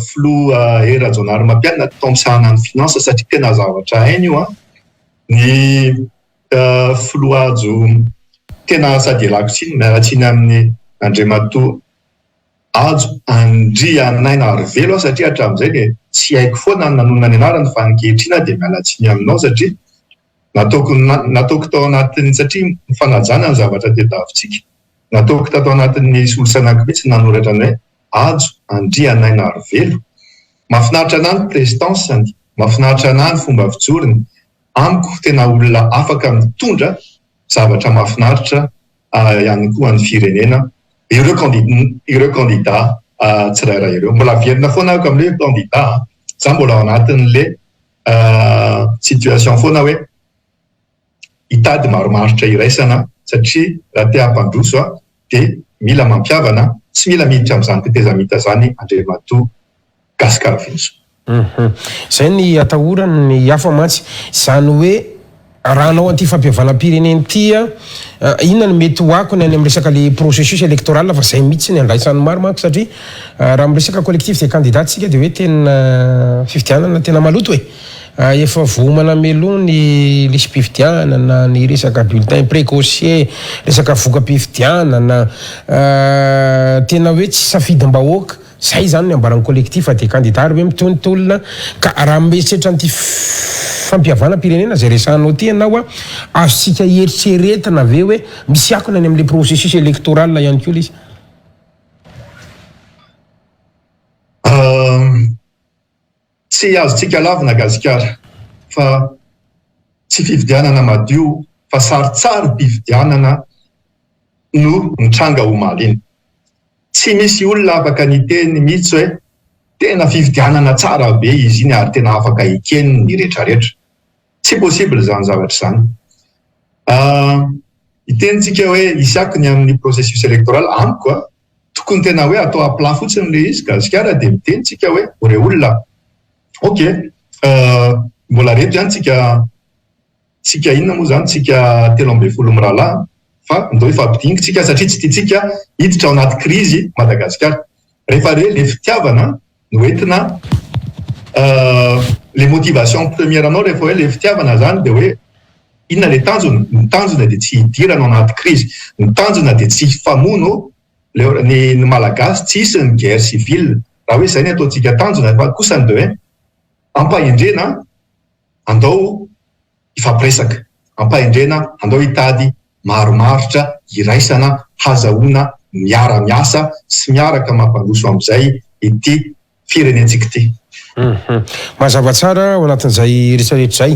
Flou Erajonary Mapianina atao misahana ny finance satria tena zavatra hainy io ny Floajo tena sady elakotsiny miaratsiny amin'ny Andriamatoa ajo Andrianaina Arvelo satria hatramin'izay le tsy haiko foana nanona ny anarany fa ankehitrina dia mialatsiny aminao satria nataoko tao anatin'ny satria mifanajana ny zavatra tedavitsika nataoko tao anatin'ny solosanako mihitsy nanoratra ny hoe ajo Andrianaina Arvelo mahafinaritra anay ny présidence mahafinaritra anay ny fomba fijorony amiko tena olona afaka mitondra zavatra mahafinaritra ihany koa ny firenena ireo candidat tsirairay ireo mbola verina foana ako amin'le candidat za mbola ao anatin'le situation foana hoe hitady maromaritra iraisana satria raha te hampandroso dia mila mampiavana tsy mila miditra amin'izany tetezamita zany Andriamatoa Gasikarafinso. Zay ny atahorany ny hafa mantsy zany hoe raha anao anty fampiavalam-pireneny tia inona ny mety hoako ny any amin'ny resaka le processus électoral fa zay mihitsy ny andraisany maro manko satria raha amin'ny resaka collectif des candidats tsika dia hoe tena fifidianana tena maloto hoe efa vomana meloa ny lisy-pifidianana ny resaka bulletin précoce resaka voka-pifidianana tena hoe tsy safidim-bahoaka zay zany ny ambaran'ny collectif des candidats hoe mitonitolona ka raha mieritreritra an'ity fampiavana pirenena zay resanao ty ianao azontsika eritreretina ve hoe misy akona any amin'le processus électoral ihany koa izy tsy azontsika lavina Gasikara fa tsy fifidianana madio fa saritsary mpifidianana no mitranga omaly iny tsy misy olona afaka ny teny mihitsy hoe tena fifidianana tsara be izy iny ary tena afaka ikeny ny rehetrarehetra tsy possible zany zavatra zany itenitsika hoe isy ny amin'ny processus électoral amiko tokony tena hoe atao aplat fotsiny le izy Gasikara dia mitenitsika hoe ore olona ok mbola reto zany tsika inona moa zany tsika 13 mirahalahy fa ndao ifampidinitsika satria tsy tiatsika hiditra ao anaty krizy Madagasikara rehefa le fitiavana no entina les motivations premières anao rehefa hoe le fitiavana zany dia hoe inona le tanjona ny tanjona dia tsy hidirana ao anaty krizy ny tanjona dia tsy famono ny malagasy tsy hisy ny guerre civile raha hoe zay ny ataontsika tanjona fa kosany dia hoe ampahendrena andao ifampiresaka ampahendrena andao hitady maromaritra iraisana hazahoana miara-miasa sy miaraka mampandroso amin'izay ity firenentsika ity mazava tsara ao anatin'izay rehetrarehetra zay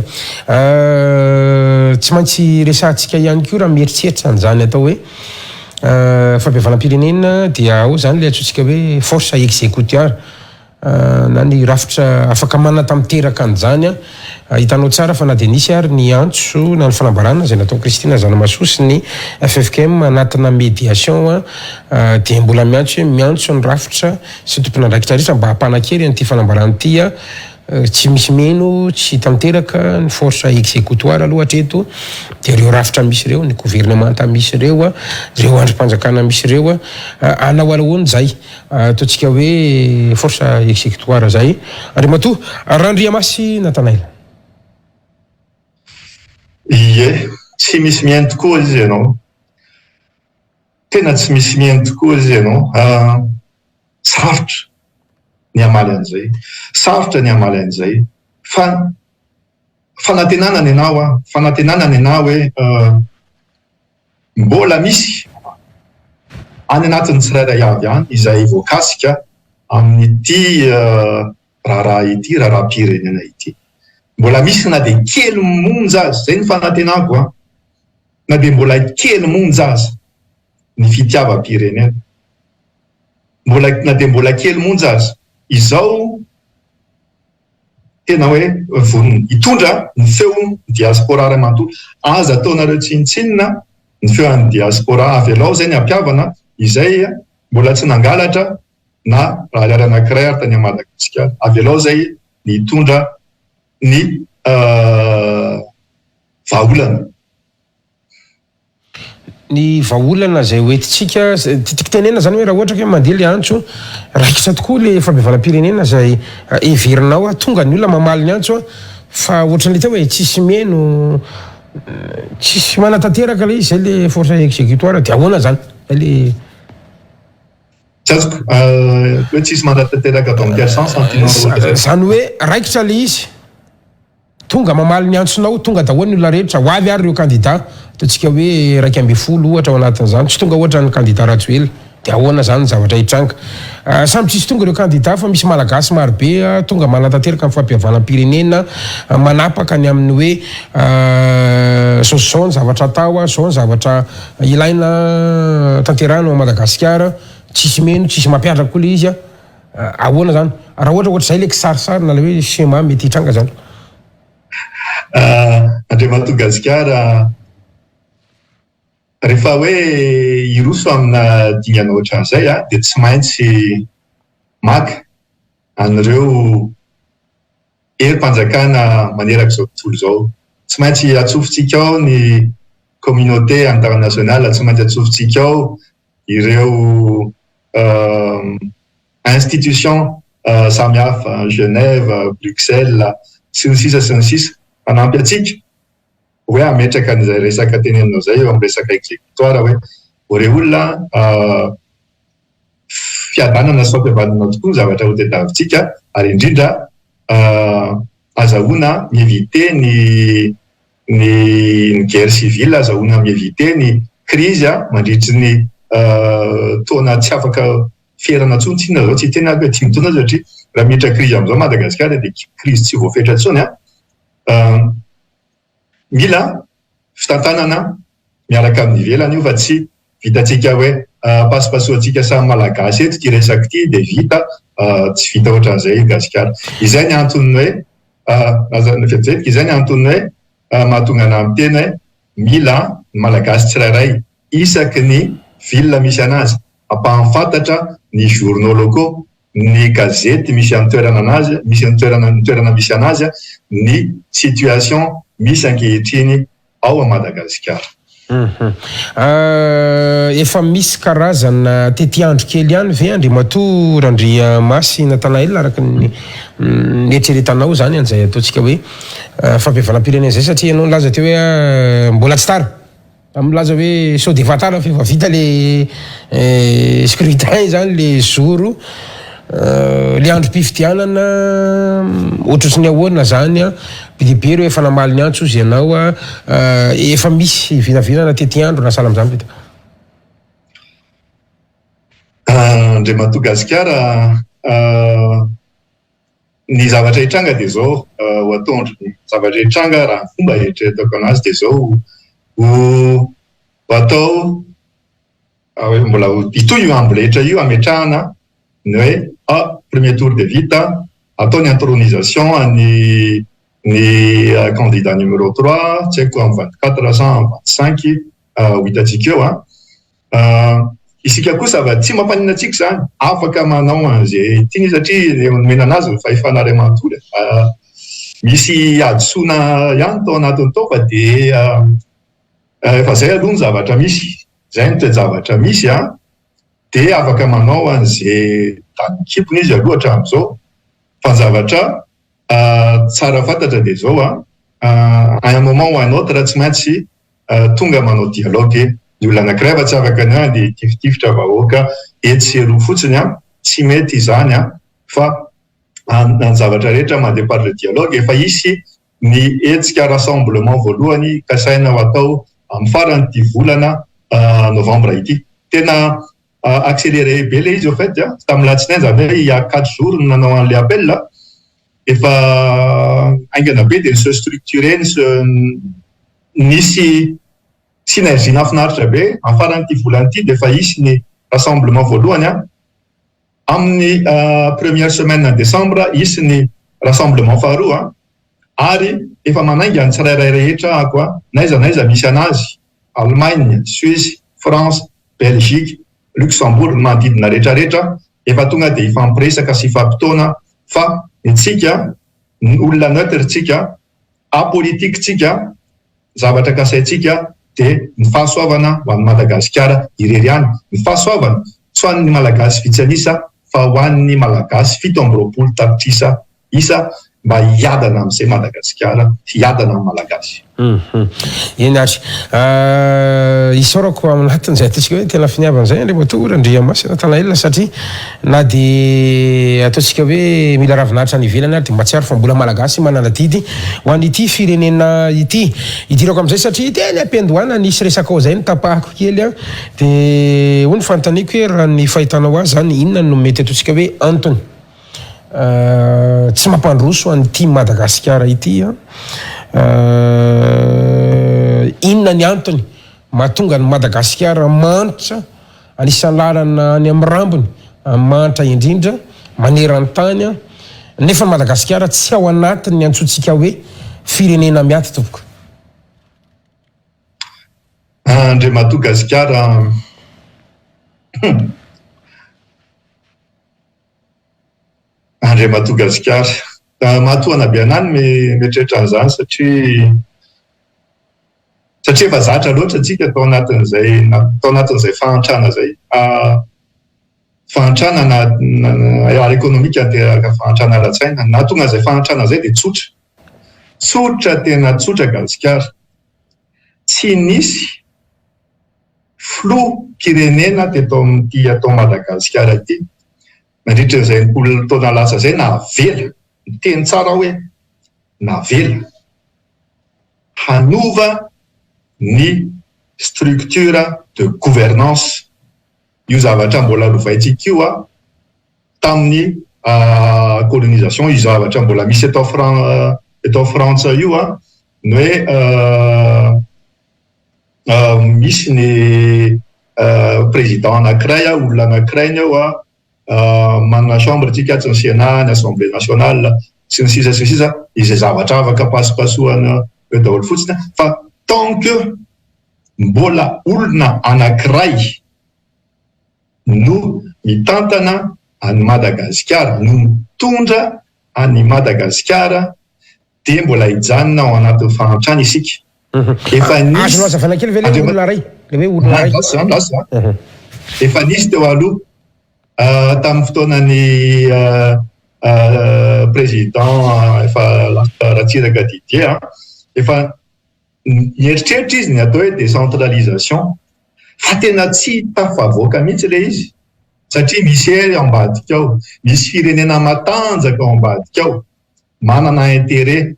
tsy maintsy resantsika ihany koa raha mieritreritra an'izany atao hoe fampiavalam-pirenena dia ao zany le atsotsika hoe force exécutoire na ny rafitra afaka manatamiteraka an'izany hitanao tsara fa na dia nisy ary ny antso na ny fanambarana zay natao Kristina Zanamasoa sy ny FFKM anatina médiation dia mbola miantso hoe miantso ny rafitra sy tompon'andraikitra rehetra mba hampanakery an'ity fanambarana ity tsy misy meno tsy tamiteraka ny force exécutoire aloha hatreto dia ireo rafitra misy ireo ny gouvernemanta misy ireo ireo androm-panjakana misy ireo anao alahoany zay ataontsika hoe force exécutoire zay Andriamatoa Randriamasy Natanaela ie tsy misy mihaino tokoa izy ianao tena tsy misy mihaino tokoa izy ianao sarotra ny amaly an'izay sarotra ny amaly an'izay fa fanantenana ny anao hoe mbola misy any anatin'ny tsirairay avy any izay voakasika amin'ity raharam-pirenena ity mbola misy na dia kely monja azy zay ny fanantenako na dia mbola kely monja azy ny fitiavam-pirenena na dia mbola kely monja azy izao tena hoe hitondra ny feo diaspora ray manontolo aza ataonareo tsinitsinina ny feo an'ny diaspora avy alao zay ny ampiavana izay mbola tsy nangalatra na raha liary anankiray ary tany Madagasikara avy alao zay nitondra ny vahaolana. Ny vahaolana zay hoentitsika tiatiky tenena zany hoe raha ohatra hoe mandeha le antso raikitra tokoa le fahabevalam-pirenena zay everinao tonga ny olona mamaly ny antso fa ohatran'le teo hoe tsisy meno tsisy manatanteraka le izy zay le force exécutoire dia ahoana zany le tsazoko hoe tsisy manatanteraka dans quel sens zany hoe raikitra le izy tonga mamaly ny antsonao tonga daholo ny olona rehetra ho avy ary ireo candidat ataontsika hoe 12 ohatra ao anatin'izany tsy tonga ohatra ny candidat Ratsuel dia ahoana zany zavatra hitranga samy tsisy tonga ireo candidat fa misy malagasy marobe tonga manatanteraka amin'ny fampiavalam-pirenena manapaka ny amin'ny hoe zao ny zavatra atao zao ny zavatra ilaina tanterahana ao Madagasikara tsisy meno tsisy mampiatraka koa le izy ahoana zany raha ohatra zay le kisarisary na le hoe schéma mety hitranga zany Andriamatoa Gasikara rehefa hoe iroso amina dingana ohatran'izay dia tsy maintsy maka an'ireo herim-panjakana maneraka izao tontolo izao. Tsy maintsy atsofintsika ao ny communauté internationale, tsy maintsy atsofintsika ao ireo institution samihafa Genève, Bruxelles sy ny sisa fanampy atsika hoe ametraka an'izay resaka tenenao zay eo amin'ny resaka exécutoire hoe ore olona fiadanana sy fampiavanana tokoa ny zavatra ho tadiavintsika ary indrindra azahoana mievite ny guerre civile, azahoana mievite ny crise mandritry ny taona tsy afaka fierana tsony tsina zao tsy tena hoe 10 taona satria raha miditra crise am'izao Madagasikara dia crise tsy voafetra tsony mila fitantanana miaraka amin'ny ivelany io fa tsy vitatsika hoe pasipasoantsika samy malagasy eto ty resaky ty dia vita tsy vita ohatran'izay Gasikara. Izay ny antony hoe izay ny antony hoe mahatonga ana amin'ny tena hoe mila malagasy tsirairay isaky ny ville misy anazy ampahanfantatra ny journaux locaux, ny gazety misy amin'ny toerana anazy, misy amin'ny toerana misy anazy ny situation misy ankehitriny ao a Madagasikara. Efa misy karazana tetiandro kely ihany ve Andriamatoa Randriamasy Natanael araka ny eritreretanao zany an'izay ataontsika hoe fampiavalam-pirenena zay satria ianao nilaza teo hoe mbola tsy tara milaza hoe sao de fatara fa efa vita le scrutin zany le zoro le androm-pifidianana ohatrotry ny ahoana zany bidibe reo efa namaly ny antso izy ianao efa misy vinavinana tetiandro na sahala am'izany vita Andriamatoa Gasikara ny zavatra hitranga dia zao ho ataondro ny zavatra hitranga raha ny fomba eritreretako anazy dia zao ho atao mbola itoy io amboletra io ametrahana ny hoe premier tour de vita atao ny intronisation ny candidat numéro 3 tsy haiko amin'ny 2425 ho hitatsika eo isika kosa va tsy mampanina atsika zany afaka manao an'izay tiany satria nomena anazy fa efa nariamantolo misy adisoana ihany tao anatiny tao fa dia efa zay aloha ny zavatra misy zay ny toe-javatra misy dia afaka manao an'izay tanikipony izy aloha hatramin'izao fa ny zavatra tsara fantatra dia zao un moment ou un autre raha tsy maintsy tonga manao dialogue ny olona anankiray fa tsy afaka ny dia tifitra vahoaka etseroa fotsiny tsy mety izany fa ny zavatra rehetra mandeha par le dialogue efa isy ny etsika rassemblement voalohany kasaina ho atao amin'ny farany ty volana novembre ity tena accéléré be le izy au fait tamin'ny latsinainy zany hoe il y a 4 jours nanao an'le appel efa aingana be dia ny se structuré nisy synergie nafinaritra be amin'ny farany ty volana ity dia efa isy ny rassemblement voalohany amin'ny première semaine en décembre isy ny rassemblement faharoa ary efa manainga ny tsirairay rehetra koa naiza misy anazy Allemagne, Suisse, France, Belgique, Luxembourg manodidina rehetrarehetra efa tonga dia ifampiresaka sy ifampitaona fa itsika olona neutrtsika, apolitiktsika, zavatra kasaitsika dia ny fahasoavana ho an'ny Madagasikara irery ihany. Ny fahasoavana tsy ho an'ny malagasy vitsy anisa fa ho an'ny malagasy 7 tapitrisa isa mba hiadana amin'izay Madagasikara, hiadana amin'ny malagasy. Eny ary isaorako anatin'izay ataontsika hoe tena finiavan'izay Andriamatora Andriamasina Tanahelina satria na dia ataontsika hoe mila ravinahitra ny ivelany ary dia matsiaro fa mbola malagasy manana didy ho an'ity firenena ity. Idirako amin'izay satria tena ampiandohana nisy resaka ao izay nitapahako kely a dia hoy ny fanontaniako hoe raha ny fahitanao azy zany inona no mety ataontsika hoe antony tsy mampandroso an'ity Madagasikara ity inona ny antony mahatonga ny Madagasikara manitra anisan'ny lalana any amin'ny rambony manitra indrindra maneran-tany nefa Madagasikara tsy ao anatiny ny antsointsika hoe firenena miaty tompoko. Andre Madagasikara Andre Madagasikara mahatoana be anany mieritreritra an'izany satria efa zatra loatra tsika tao anatin'izay fahantrana zay. Fahantrana na ara-ekonomika anteraka fahantrana ara-tsaina. Nahatonga izay fahantrana zay dia tsotra tena tsotra Gasikara. Tsy nisy filoham-pirenena teto amin'ity atao Madagasikara ity. Nandritra izay taona lasa zay navela, teny tsara hoe navela hanova ny structure de gouvernance. Io zavatra mbola lovaitsika io tamin'ny colonisation, io zavatra mbola misy eto Frantsa io ny hoe misy ny président anankiray olona anankiray ny ao manana chambre tsika tsy ny Sénat, ny Assemblée nationale sy ny sisa izay zavatra afaka pasipasohana eo daholo fotsiny fa tant que mbola olona anankiray no mitantana any Madagasikara, no mitondra any Madagasikara dia mbola hijanona ao anatin'ny fahantrana isika. Efa nisy azonao kely ve le olona ray, le hoe olona ray. Efa nisy teo aloha tamin'ny fotoanany président efa Ratsiraka Didier efa nieritreritra izy ny atao hoe décentralisation fa tena tsy tafavoaka mihitsy le izy satria misy ery ambadika ao, misy firenena matanjaka ao ambadika ao manana intérêt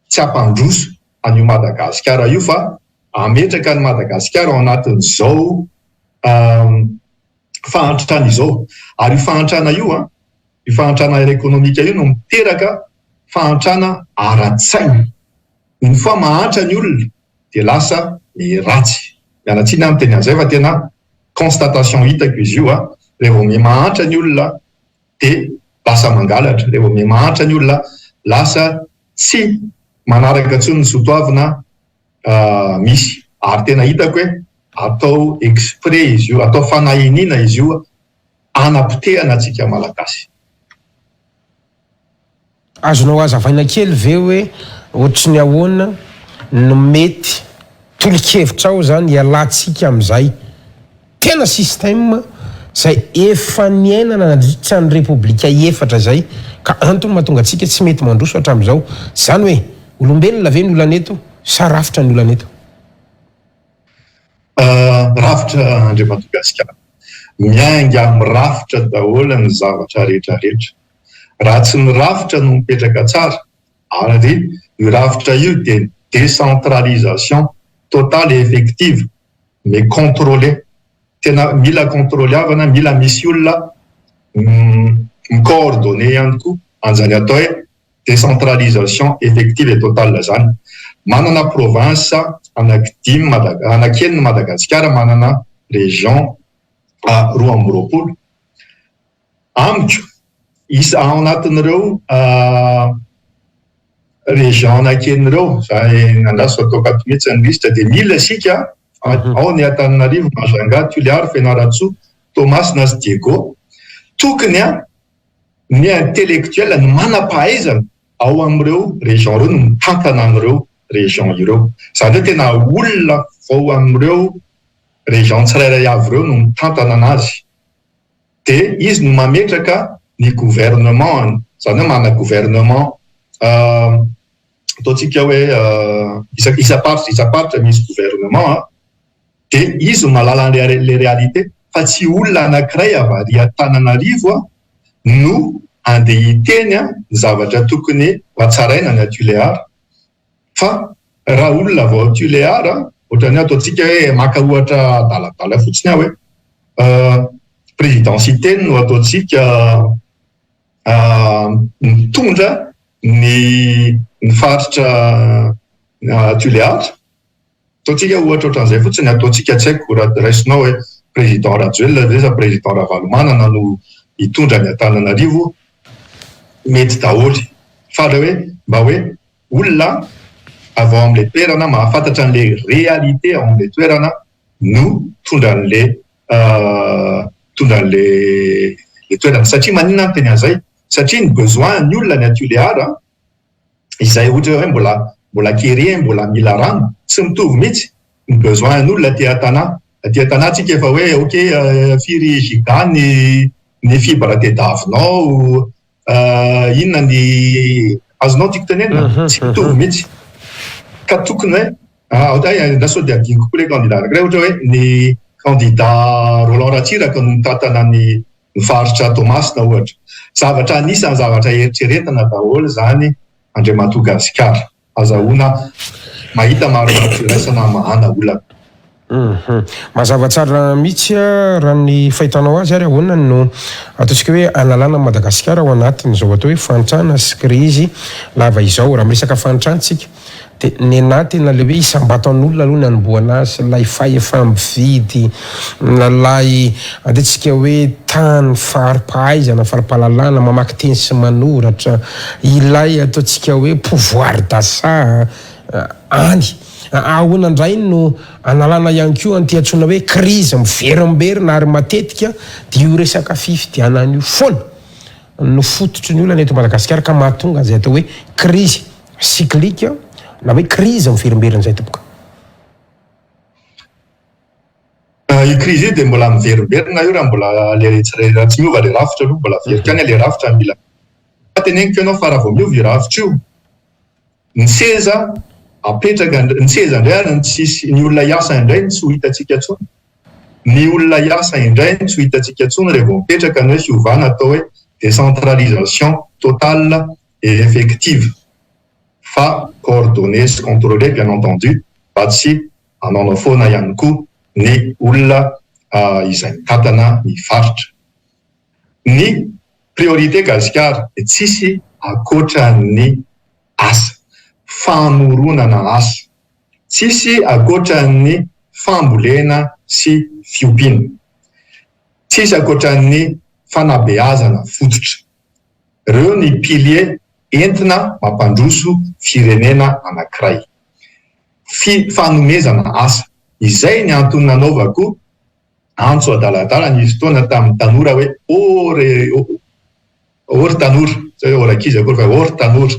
tsy hampandroso an'io Madagasikara io fa ametraka ny Madagasikara ao anatin'izao fahantrana izao. Ary io fahantrana io io fahantrana ara-ekonomika io no miteraka fahantrana ara-tsaina. Ny fois mahantra ny olona dia lasa ratsy. Mianatsina amin'ny teny an'izay fa tena constatation hitako izy io rehefa mahantra ny olona dia lasa mangalatra, rehefa mahantra ny olona lasa tsy manaraka intsony ny soatoavina misy. Ary tena hitako hoe atao exprès izy io, atao fanahiniana izy io anapotehana antsika malagasy. Azonao azavaina kely ve hoe ohatry ny ahoana no mety tolo-kevitra ao zany hialantsika amin'izay tena système izay efa niainana nandritra ny repoblika efatra zay ka antony mahatonga antsika tsy mety mandroso hatramin'izao. Zany hoe olombelona ve ny olana eto sa rafitra ny olana eto? Rafitra Andre Madagasikara. Miainga amin'ny rafitra daholo ny zavatra rehetrarehetra. Raha tsy ny rafitra no mipetraka tsara ary io rafitra io dia décentralisation totale et effective mais contrôlée. Tena mila contrôleavana, mila misy olona coordonné ihany koa an'izany atao hoe décentralisation effective et totale zany. Manana province anankely Madagasikara manana région roa amby roapolo. Amiko ao anatin'ireo région ananken'ireo zay nandasy atao katometsy ny lista dia mila sika ao ny Antananarivo, Majunga, Toliara, Fianarantsoa, Toamasina sy Diego tokony ny intellectuel ny manam-pahaizana ao amin'ireo région ireo no mitantana an'ireo région ireo. Zany hoe tena olona vao amin'ireo région tsirairay avy ireo no mitantana anazy. Dia izy no mametraka ny gouvernement, zany hoe mana gouvernement ataontsika hoe isa-paritra misy gouvernement, dia izy no mahalala le réalité fa tsy olona anankiray avy ary Antananarivo no andeha hiteny ny zavatra tokony hatsaraina ny Tuléar. Fa raha olona vao Tuléar, ohatrany ataontsika hoe maka ohatra daladala fotsiny hoe présidentité no ataontsika mitondra ny faritra Tuléar. Ataontsika ohatra ohatran'izay fotsiny, ataontsika tsy haiko raisinao hoe président Rajoelina ve sa président Ravalomanana no hitondra ny Antananarivo, mety daholo. Fa raha hoe mba hoe olona avy ao amin'ilay toerana mahafantatra an'ilay réalité ao amin'ilay toerana no tondra an'ilay toerana. Satria maninona no teny an'izay? Satria ny besoin ny olona ny Tuléar izay ohatra hoe mbola kere, mbola mila rano, tsy mitovy mihitsy ny besoin ny olona aty an-tanà tsika efa hoe ok firy giga ny fibre tadiavinao, inona ny azonao tiako tenenina, tsy mitovy mihitsy. Ka tokony hoe ndasao dia adiny kokoa le candidat anankiray ohatra hoe ny candidat Roland Ratsiraka no mitantana ny faritra Tomasina ohatra. Zavatra anisany zavatra eritreretana daholo zany Andriamatoa Gasikara. Azahoana mahita maromaro firaisana mahana olana. Mazava tsara mihitsy raha ny fahitanao azy ary ahoana no ataontsika hoe analana Madagasikara ao anatin'izao atao hoe fantrana sy krizy lava izao. Raha miresaka fantrantsika dia ny anatina le hoe isam-batan'olona aloha ny anomboana azy, lay efa mividy, lay andehantsika hoe tany fari-pahaizana, fari-pahalalana, mamaky teny sy manoratra, ilay ataontsika hoe pouvoir d'achat any. Ahoana indray no analana ihany koa anty antsoina hoe krizy miverimberina ary matetika dia io resaka fifidianana io foana no fototry ny olona eto Madagasikara ka mahatonga izay atao hoe krizy siklika na hoe krizy miverimberina izay tompoka. Io krizy io dia mbola miverimberina io raha mbola tsy miova le rafitra aloha, mbola verika any le rafitra mila. Teneniko ianao fa raha vao miova io rafitra io, ny seza apetraka, ny seza indray ary ny olona hiasa indray ny tsy ho hitantsika intsony. Ny olona hiasa indray ny tsy ho hitantsika intsony rehefa mipetraka ny hoe fiovana atao hoe décentralisation totale et effective. Fa coordonné sy contrôlé bien entendu, fa tsy hanao foana ihany koa ny olona izay mitantana ny faritra. Ny priorité Gasikara dia tsisy akoatra ny asa, famoronana asa, tsisy akoatra ny fambolena sy fiompiana, tsisy akoatra ny fanabeazana fototra. Ireo ny pilier entina mampandroso firenena anankiray. Fanomezana asa, izay ny antony nanaovako antso adaladala nisy fotoana tamin'ny tanora hoe ory tanora, zay hoe orakizy akory fa ory tanora.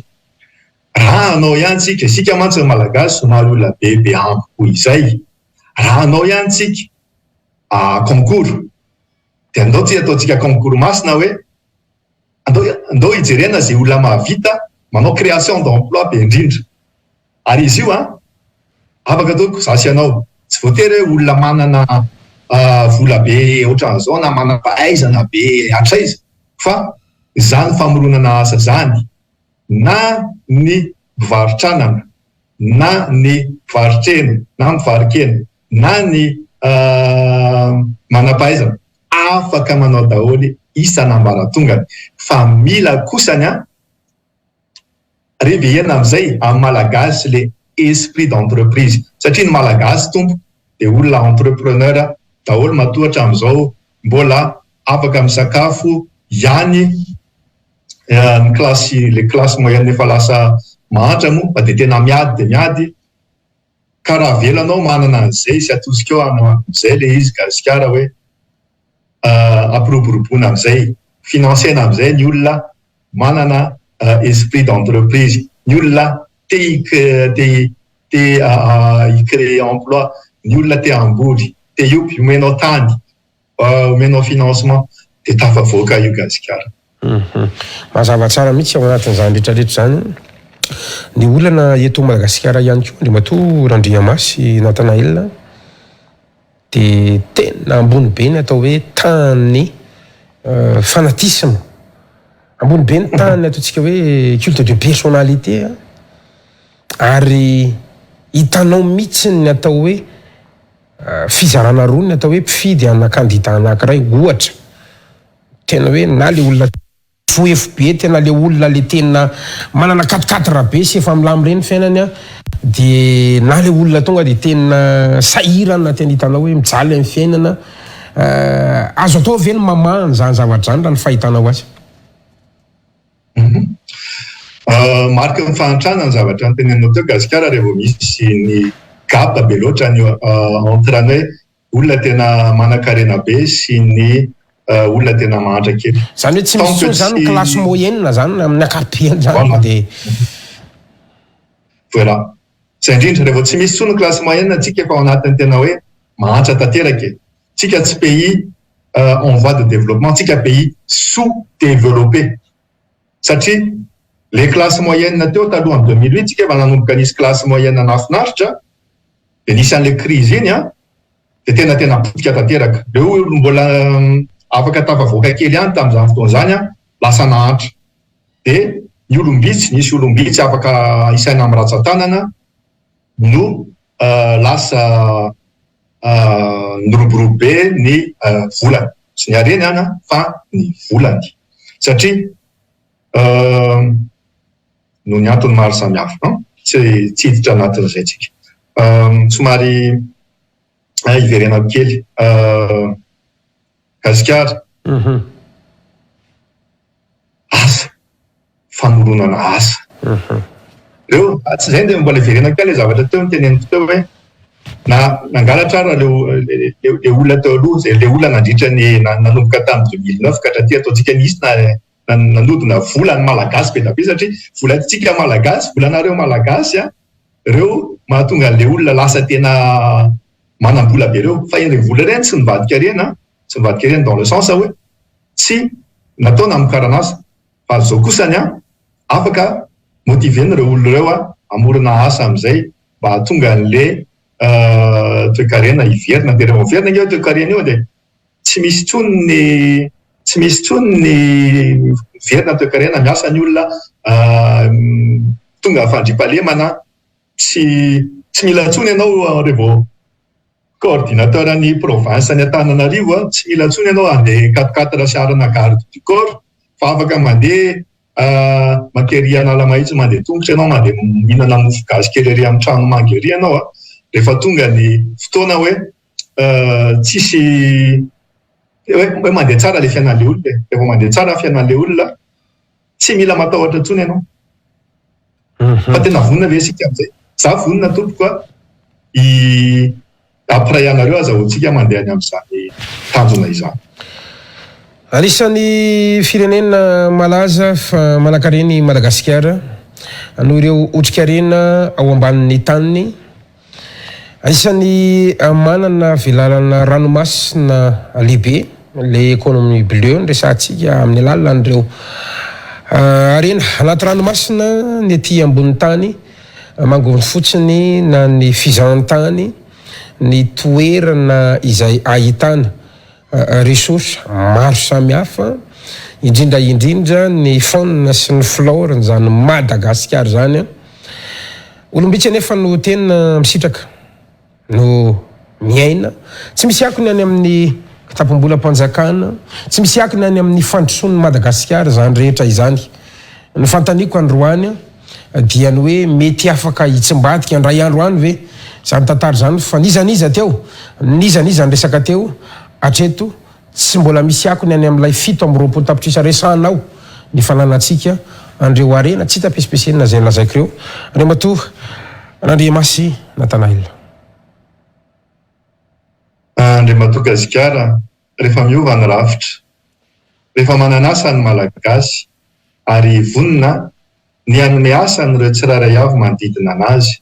Raha anao ihany tsika, isika mantsy malagasy somary olona bebe amiko izay, raha anao ihany tsika concours, dia andao tsy ataontsika concours masina hoe andao hijerena izay olona mahavita manao création d'emploi be indrindra. Ary izy io afaka ataoko zasy ianao, tsy voatery hoe olona manana vola be ohatran'izao na manana fahaizana be hatraiza, fa izany famoronana asa zany, na ny mpivarotranana, na ny mpivarotrena, na mivarokena, na ny manam-pahaizana, afaka manao daholo isan'ambaratongany. Fa mila kosany revehena amin'izay amin'ny malagasy le esprit d'entreprise. Satria ny malagasy tompo dia olona entrepreneur daholo matohatra amin'izao, mbola afaka misakafo ihany ny klasy moyenne efa lasa mahantra moa, fa dia tena miady dia miady. Ka raha velanao manana an'izay, sy atosika eo amin'izay le izy Gasikara hoe ampiroboroboana amin'izay, finansena amin'izay ny olona manana esprit d'entreprise. Ny olona te icréer emploi, ny olona te hamboly, te iompy, omenao tany, omenao financement, de tafavoaka io Gasikara. Mazava tsara mihitsy ao anatin'izany rehetrarehetra zany ny olana eto Madagasikara ihany koa, Andriamatoa Randriamasy Natanael, de tena ambony be ny atao hoe tany fanatisme, ambony be ny tany ataontsika hoe culte de personnalité, ary hitanao mihitsy ny atao hoe fizarana roa ny atao hoe mpifidy ana candidat anankiray, ohatra tena hoe na le olona foefo be, tena le olona le tena manana 4 be sy efa milamy reny fiainany de na le olona tonga de tena sahirana, tena hitanao hoe mijaly amin'ny fiainana, azo atao ve ny mamahany zany zavatra zany raha ny fahitanao azy? Marika ny fahantrana ny zavatra nytenenao teo Gasikara, rehefa misy ny gapa be loatra ny entre ny hoe olona tena manan-karena be sy ny olona tena mahantra kely. Zany hoe tsy misy zany classe moyenne zany amin'ny ankapobeny zany de voilà. Zay indrindra rehefa tsy misy tsony classe moyenne atsika efa ao anatin'ny tena hoe mahantra tanteraka. Tsika tsy pays en voie de développement, tsika pays sous-développé. Satria les classes moyennes teo taloha en 2008 tsika efa nanomboka nisy classe moyenne nafinaritra, de nisy an'le crise iny de tena potika tanteraka. Le olo mbola afaka tafavoaka kely ihany tamin'izany fotoana zany lasa nahantra. De ny olombitsy, nisy olombitsy afaka isaina amin'ny ratsan-tanana no lasa niroborobe ny volany. Tsy ny hareny fa ny volany. Satria no ny antony maro samihafa, tsy hiditra anatin'izay tsika. Somary iverenako kely. Gasikara, asa, famoronana asa. Reo tsy zay dia mbola iverenako kely zavatra teo niteneniko teo hoe nangalatra raha le olona teo aloha, zay le olona nandritra ny nanomboka tamin'ny 2009 ka hatraty ataontsika nisy nanodina volany malagasy be dabe, satria volantsika malagasy, volanareo malagasy reo mahatonga le olona lasa tena manam-bola be reo. Fa ireny vola ireny tsy nivadika reny, tsy nivadika reny dans le sens hoe tsy natao namokarana asa, fa zao kosany afaka motiveny reo olona reo amorona asa amin'izay mba hahatonga an'le toe-karena hiverina. De rehefa miverina io toe-karena io de tsy misy tsony ny verina toe-karena, miasa ny olona tonga fandriampahalemana, tsy mila tsony ianao rehefa coordinateur ny province ny Antananarivo, tsy mila tsony ianao andeha 4x4 sy arana garde du corps, fa afaka mandeha makery anala mahitsy, mandeha tongotra ianao, mandeha mihinana mofo gasy kely ery amin'ny trano mangy ery ianao rehefa tonga ny fotoana hoe tsisy hoe mandeha tsara le fiainan'le olona. Rehefa mandeha tsara fiainan'le olona, tsy mila matahotra tsony ianao. Fa tena vonona ve sika amin'izay? Za vonona tompoko après anareo azahoantsika mandeha any amin'izany tanjona izany. Anisan'ny firenena malaza fa manan-kareny Madagasikara noho ireo otrikarenina ao ambanin'ny taniny. Anisan'ny manana velarana ranomasina lehibe, le économie bleue resantsika amin'ny alalan'ireo arena anaty ranomasina ny ety ambony tany, mangony fotsiny na ny fizahantany, ny toerana izay ahitana ressources maro samihafa, indrindra ny faune sy ny flore zany Madagasikara zany. Olombitsy anefa no tena misitraka no miaina, tsy misy akony any amin'ny tapam-bolam-panjakana, tsy misy akony any amin'ny fandrosoan'ny Madagasikara zany rehetra izany. Ny fantaniko androany dia ny hoe mety afaka hitsimbadika andray andro any ve zany tantara zany, fa nizaniza teo, nizaniza ny resaka teo atreto tsy mbola misy akony any amin'ilay 7 tapitrisa resanao ny fananatsika andreo arena, tsy tapespesienina zay lazaiko reo. Andriamatoa Randriamasy Natanael. Andriamatoa Gasikara, rehefa miova ny rafitra, rehefa mananasa ny malagasy, ary vonina ny anome asa nyreo tsiraray avy manodidina anazy,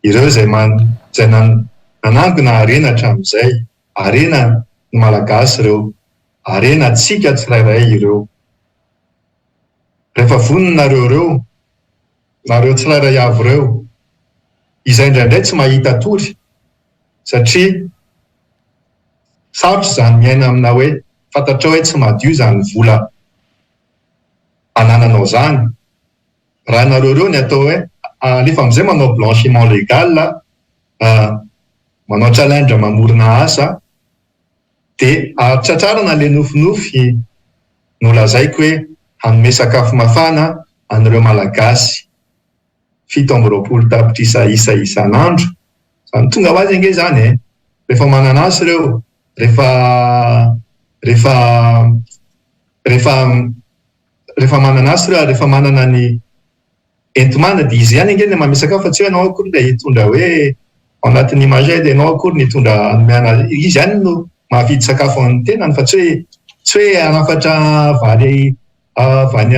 ireo zay nanangona arena hatramin'izay, arena ny malagasy ireo, arena tsika tsirairay ireo. Rehefa voninareo reo nareo tsirairay avy ireo, izay indraindray tsy mahita tory satria sarotra zany miaina amina hoe fantatrao hoe tsy madio zany vola anananao zany. Raha nareo reo ny atao hoe alefa am'izay manao blanchiment légal, manao challenge mamorona asa, de tratrarana le nofinofy nolazaiko hoe hanome sakafo mafana an'ireo malagasy 7 tapitrisa isa isan'andro. Zany tonga ho azy ange zany rehefa manana asy reo, rehefa manana asy reo, rehefa manana ny entomana de izy ihany ange ny manome sakafo, fa tsy hoe anao akory le hitondra hoe ao anatin'ny image de anao akory ny hitondra anomeana izy ihany no mahavidy sakafo amin'ny tenany, fa tsy hoe anafatra vary avany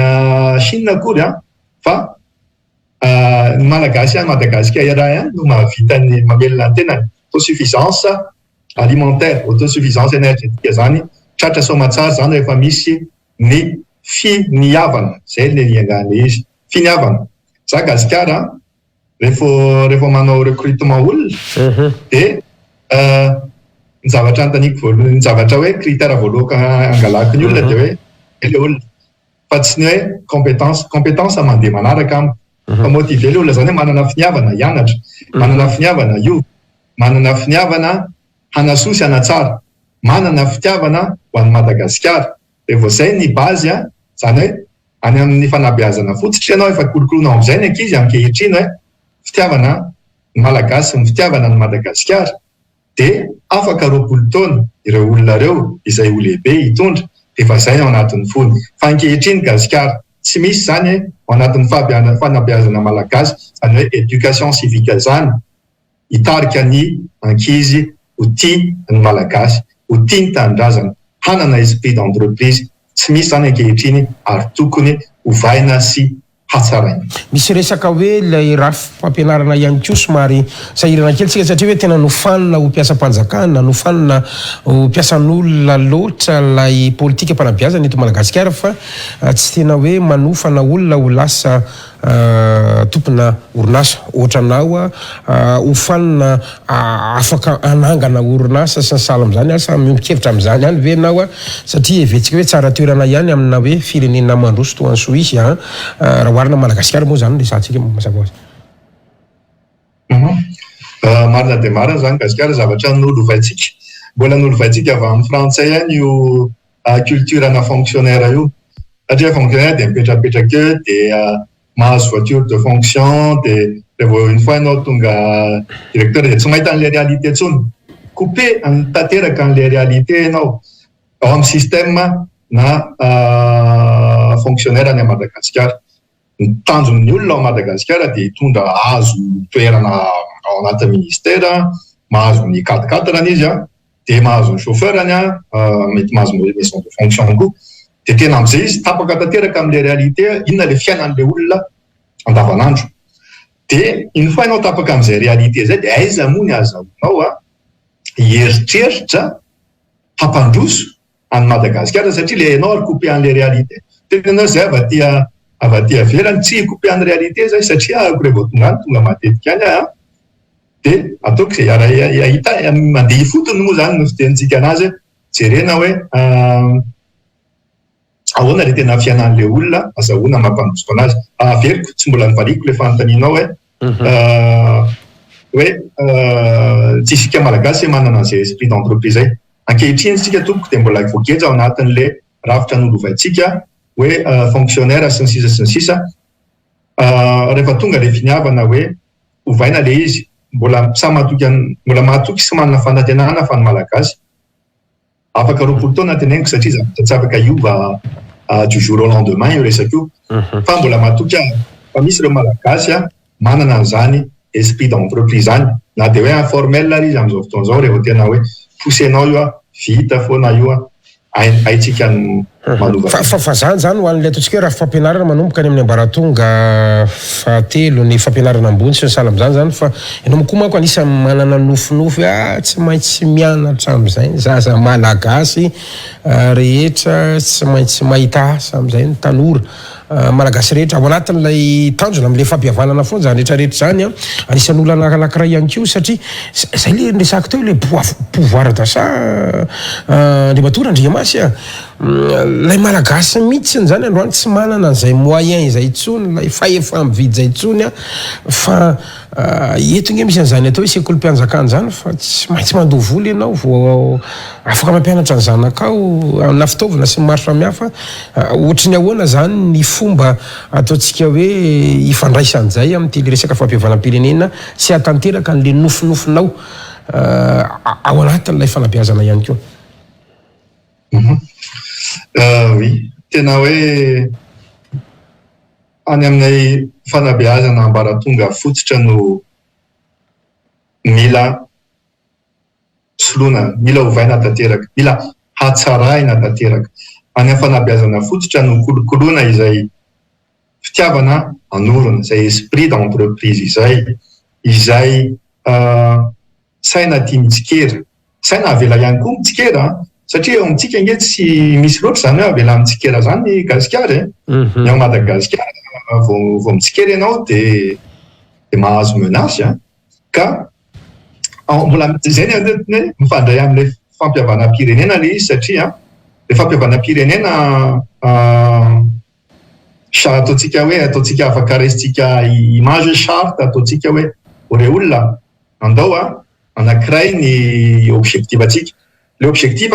Chine akory fa ny malagasy ihany, Madagasikara ihany no mahavita ny mamelona ny tenany. Autosuffisance alimentaire, autosuffisance énergétique zany tratra soamatsara zany rehefa misy ny finiavana, zay le iangana izy, finiavana. Za Gasikara rehefa manao recrutement olona de ny zavatra antaniko voalohany, ny zavatra hoe critère voalohany angalako ny olona de hoe le olona, fa tsy ny hoe compétence mandeha manaraka amiko. Fa motiver le olona zany hoe manana finiavana hianatra, manana finiavana io, manana finiavana hanasosy hanatsara, manana fitiavana ho an'ny Madagasikara. De vao zay ny base zany hoe any amin'ny fanabeazana fotsitra ianao efa kolokoloina am'izay ny ankizy ankehitriny hoe fitiavana ny malagasy, ny fitiavana ny Madagasikara, de afaka 20 taona ireo olona reo izay ho lehibe hitondra, de efa zay ao anatin'ny fony. Fa ankehitriny Gasikara tsy misy zany ao anatin'ny fanabeazana malagasy, zany hoe éducation civique zany hitarika ny ankizy ho tia ny malagasy, ho tia ny tanindrazana, hanana esprit d'entreprise. Tsy misy zany ankehitriny ary tokony hovaina sy hatsaraina. Misy resaka hoe ilay rafim-pampianarana ihany koa somary sahirana kely tsika, satria hoe tena nofanina ho mpiasam-panjakana, nofanina ho mpiasan'olona loatra lay politika mpanabeazana eto Madagasikara, fa tsy tena hoe manofana olona ho lasa tompona orinasa ohatranao hofanina afaka anangana orinasa sy ny sahala am'izany asa mihevitra am'izany ihany ve nao satria hevetsika hoe tsara toerana ihany amina hoe firenena mandroso toa ny Suisse raha oharina Madagasikara moa zany resantsika masako azy. Marina de marina zany Gasikara zavatra nolovaitsika, mbola nolovaitsika avy amin'ny frantsay ihany io culture ana fonctionnaire io, satria fonctionnaire de mipetrapetraka eo de mahazo voiture de fonction, de vao une fois ianao tonga directeur de tsy mahita an'le réalité tsony, coupé tanteraka an'le réalité ianao ao amin'ny système na fonctionnaire any Madagasikara. Ny tanjon'ny olona ao Madagasikara de hitondra azo toerana ao anatin'ny ministère, mahazo ny 4x4 izy de mahazo ny chauffeur-any mety mahazo maison de fonction koa. De tena am'izay izy tapaka tanteraka am'le réalité, inona le fiainan'le olona andavanandro. De une fois ianao tapaka am'izay réalité zay de aiza moa ny azahoanao hieritreritra hampandroso any Madagasikara, satria le ianao ary coupé an'le réalité. Tenanao zay avy aty avelany tsy coupé an'ny réalité zay, satria ako rehefa tonga any tonga matetika any de ataoko zay ahita mandeha fotony moa zany no fitenitsika anazy, jerena hoe ahoana le tena fiainan'le olona, azahoana mampandroso anazy. Averiko tsy mbola nivaliko le fanontanianao hoe tsy isika malagasy manana an'izay esprit d'entreprise zay. Ankehitriny sika tompoko de mbola voageja ao anatin'le rafitra nolovaitsika hoe fonctionnaire sy ny sisa. Rehefa tonga le finiavana hoe hovaina le izy, mbola mahatoky sy manana fanantenana fa ny malagasy. Afaka 20 taona teneniko satria zavatra tsy afaka iova du jour au lendemain io resaka io, fa mbola mahatoky fa misy ireo malagasy manana an'izany esprit d'entreprise zany, na de hoe informel ary izy am'izao fotoana zao rehefa tena hoe poussenao io vita foana io haitsika manova. Fa zany ho an'ilay ataontsika raha fampianarana manomboka any amin'ny ambaratonga fahatelo ny fampianarana ambony sy ny sahala am'zany zany fa ianao koa manko anisany manana nofinofy tsy maintsy mianatra am'izay zaza malagasy rehetra tsy maintsy mahita asa am'izay ny tanora malagasy rehetra ao anatin'ilay tanjona am'le fampihavanana foana zany rehetrarehetra zany a anisan'ny olona anankiray ihany koa satria zay le resaka teo le pouvoir d'achat Andriamatora Andriamasy lay malagasy mihitsy zany androany tsy manana an'izay moyen izay intsony lay fahefa mividy zay intsony fa eto nge misy an'izany atao hoe sekolim-pianjakana zany fa tsy maintsy mandoha vola ianao vao afaka mampianatra ny zanakao na fitaovana sy ny maro samihafa ohatry ny ahoana zany ny fomba ataontsika hoe ifandraisan'izay amin'ity le resaka fampihavanam-pirenena sy hatanteraka an'le nofinofinao ao anatin'ilay fanabeazana ihany koa. Oui, tena hoe any aminay fanabeazana ambaratonga fototra no mila soloana, mila ovaina tanteraka, mila hatsaraina tanteraka. Any amin'ny fanabeazana fototra no kolokoloana izay fitiavana anorona, izay esprit d'entreprise izay saina tia mitsikera, saina avela ihany koa mitsikera satria amintsika nge tsy misy loatra zany hoe avela mitsikera zany gasikara ny ao Madagasikara vao mitsikera ianao de mahazo menasy ka mbola zay ny mifandray amin'ilay fampihavanam-pirenena le izy satria le fampihavanam-pirenena ataontsika afaka resitsika image charte ataontsika hoe ore olona andao anankiray ny objectif atsika. Le objectif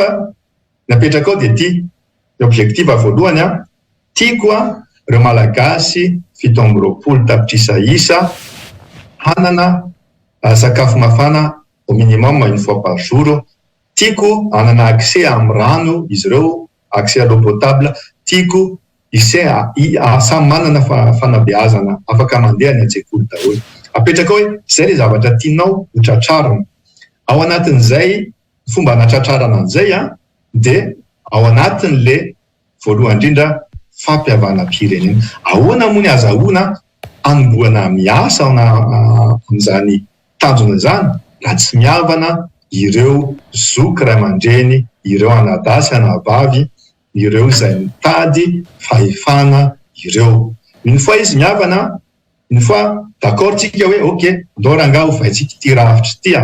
napetraka ao dia ty le objectif voalohany tiako reo malagasy 7 tapitrisa isa hanana sakafo mafana au minimum une fois par jour. Tiako hanana accès amin'ny rano izy ireo, accès à l'eau potable. Tiako isay samy manana fanabeazana afaka mandeha ny an-tsekoly daholo. Apetraka hoe zay le zavatra tianao ho tratrarina. Ao anatin'izay fomba anatratrarana an'izay de ao anatin'le voalohany indrindra fampihavanam-pirenena. Ahoana moa ny azahoana anomboana miasa amin'izany tanjona zany raha tsy mihavana ireo zoky ray aman-dreny, ireo anadasy anavavy, ireo izay mitady fahefana ireo. Une fois izy mihavana, une fois d'accord tsika hoe ok, andao rangaha hovaitsika ty ravitra ty